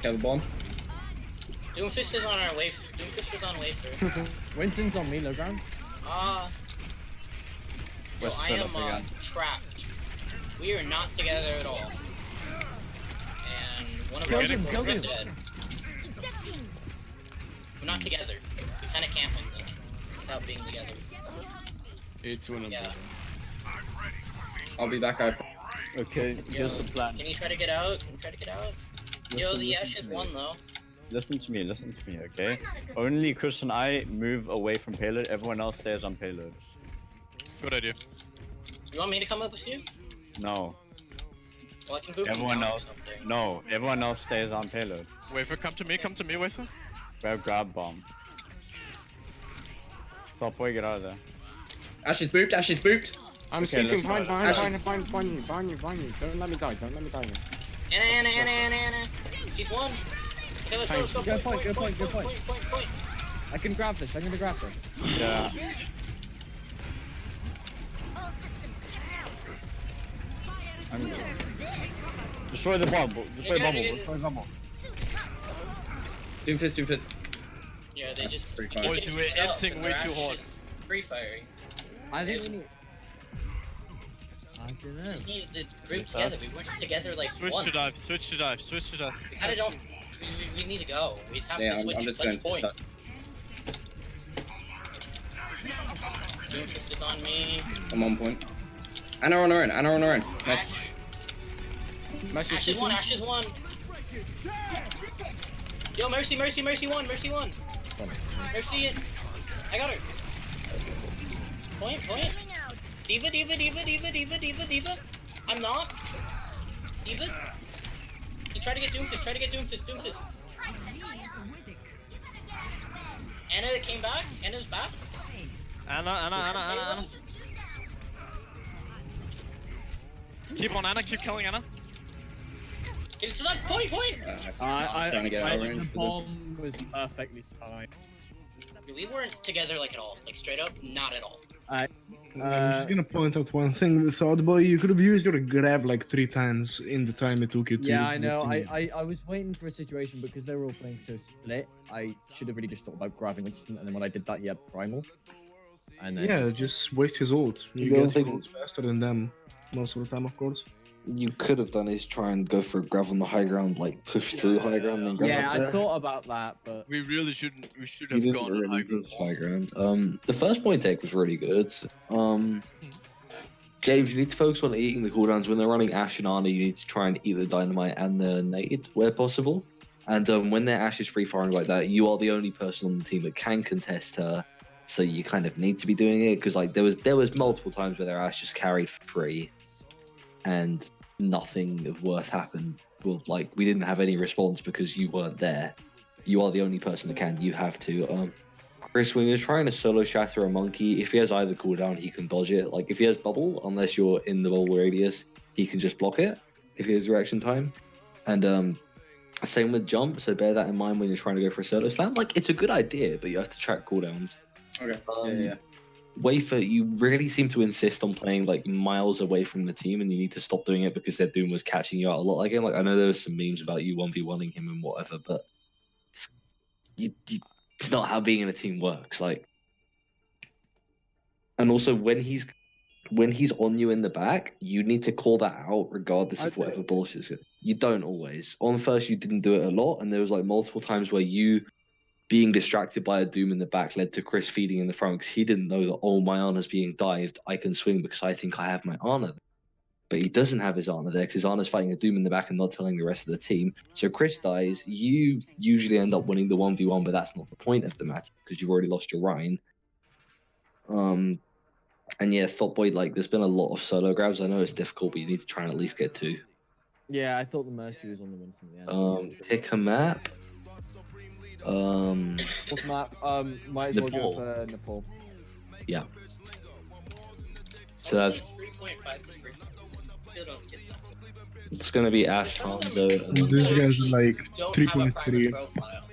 Kill the bomb. Doomfist is on our wave. Doomfist is on wave first. Winston's on me, low ground. Yo, West I set am up again. trapped. We are not together at all. And one of Kill our him, supports kill is him. dead. We're not together. We kinda can't win this without being together. It's winnable. Yeah. I'll be back out. Okay, here's the plan. Can you try to get out? Yo, the Ash is one though. Listen to me, okay? Only Chris and I move away from payload, everyone else stays on payload. Good idea. You want me to come up with you? No. Well, I can boop Everyone you down else. or something. No, everyone else stays on payload. Wafer, come to me, Wafer. Grab bomb. Top boy, get out of there. Ash is booped. I'm Okay, sleeping let's go. behind you. Don't let me die. Anna. She's one. Okay, let's go. Good point. Point. I can grab this. I'm gonna grab this. Yeah. Destroy the bomb. Destroy bubble. Doomfist. Yeah, they just. pretty you fine. can't Boys, get we're it out, editing and way their too Ash hard. is Free firing. I think we need. I don't know. We need to group together. We weren't together like Switch once. to dive. We kinda don't. We need to go. We just have Yeah, to I'm switch. just Let's going. point. Doomfist is on me. I'm on point. Anna on her own. Nice. Mercy Ash is sleeping. one. Yo, Mercy one. Mercy in. I got her. Point. Diva. I'm not. Diva. You try to get Doomfist. Anna came back. Anna's back. Anna. Keep on Anna, keep killing Anna. Get it to that point. Trying to get out of range The for bomb was perfectly timed. We weren't together like at all. Like straight up, not at all. I'm just gonna point out one thing. The Thought Boy, you could have used your grab like 3 times in the time it took you to. Yeah, use I the know. team. I was waiting for a situation because they were all playing so split. I should have really just thought about grabbing instant, and then when I did that, he had primal. And then Yeah, just waste his ult. You The other get thing- ults faster than them most of the time, of course. You could have done is try and go for a grab on the high ground, like push through high ground and then grab yeah, up I there. thought about that, but We really shouldn't. We should You have didn't gone really high go ground. for high ground. The first point take was really good. James, you need to focus on eating the cooldowns. When they're running Ashe and Ana, you need to try and eat the dynamite and the nade where possible. And when their Ashe is free firing like that, you are the only person on the team that can contest her. So you kind of need to be doing it because like there was multiple times where their Ashe just carried for free, and nothing of worth happened. Well, like we didn't have any response because you weren't there. You are the only person that can. You have to. Chris, when you're trying to solo shatter a monkey, if he has either cooldown, he can dodge it. Like if he has bubble, unless you're in the bubble radius, he can just block it if he has reaction time. And same with jump, so bear that in mind when you're trying to go for a solo slam. Like it's a good idea, but you have to track cooldowns. Okay. Yeah. Wafer, you really seem to insist on playing like miles away from the team, and you need to stop doing it because their Doom was catching you out a lot again. Like I know there was some memes about you 1v1ing him and whatever, but it's not how being in a team works. Like, and also when he's on you in the back, you need to call that out regardless of whatever bullshit. You don't always. On first, you didn't do it a lot, and there was like multiple times where you being distracted by a Doom in the back led to Chris feeding in the front because he didn't know that, oh, my Ana's being dived, I can swing because I think I have my Ana. But he doesn't have his Ana there because his Ana's fighting a Doom in the back and not telling the rest of the team. So Chris dies, you usually end up winning the 1v1, but that's not the point of the matter because you've already lost your Rhine. And yeah, Thoughtboy, like, there's been a lot of solo grabs. I know it's difficult, but you need to try and at least get 2. yeah, I thought the Mercy was on the win from the end. Pick a map. What's map? Might as well go Nepal. for Nepal. Yeah. So that's 3.5 is great. Still don't get that. it's gonna be Ashe, Hanzo, and These guys are like Don't have a private 3.3. profile.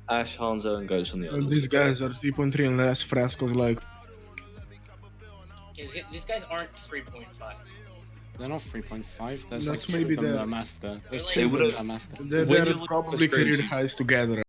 Ashe, Hanzo, and Ghost on the other. These guys are 3.3 unless Frasco's like. These guys aren't 3.5. They're not 3.5. There's That's like 2 maybe of them the- that are master. There's They 2 of them would've- that are master. They're When you look at probably the streams, career highs together.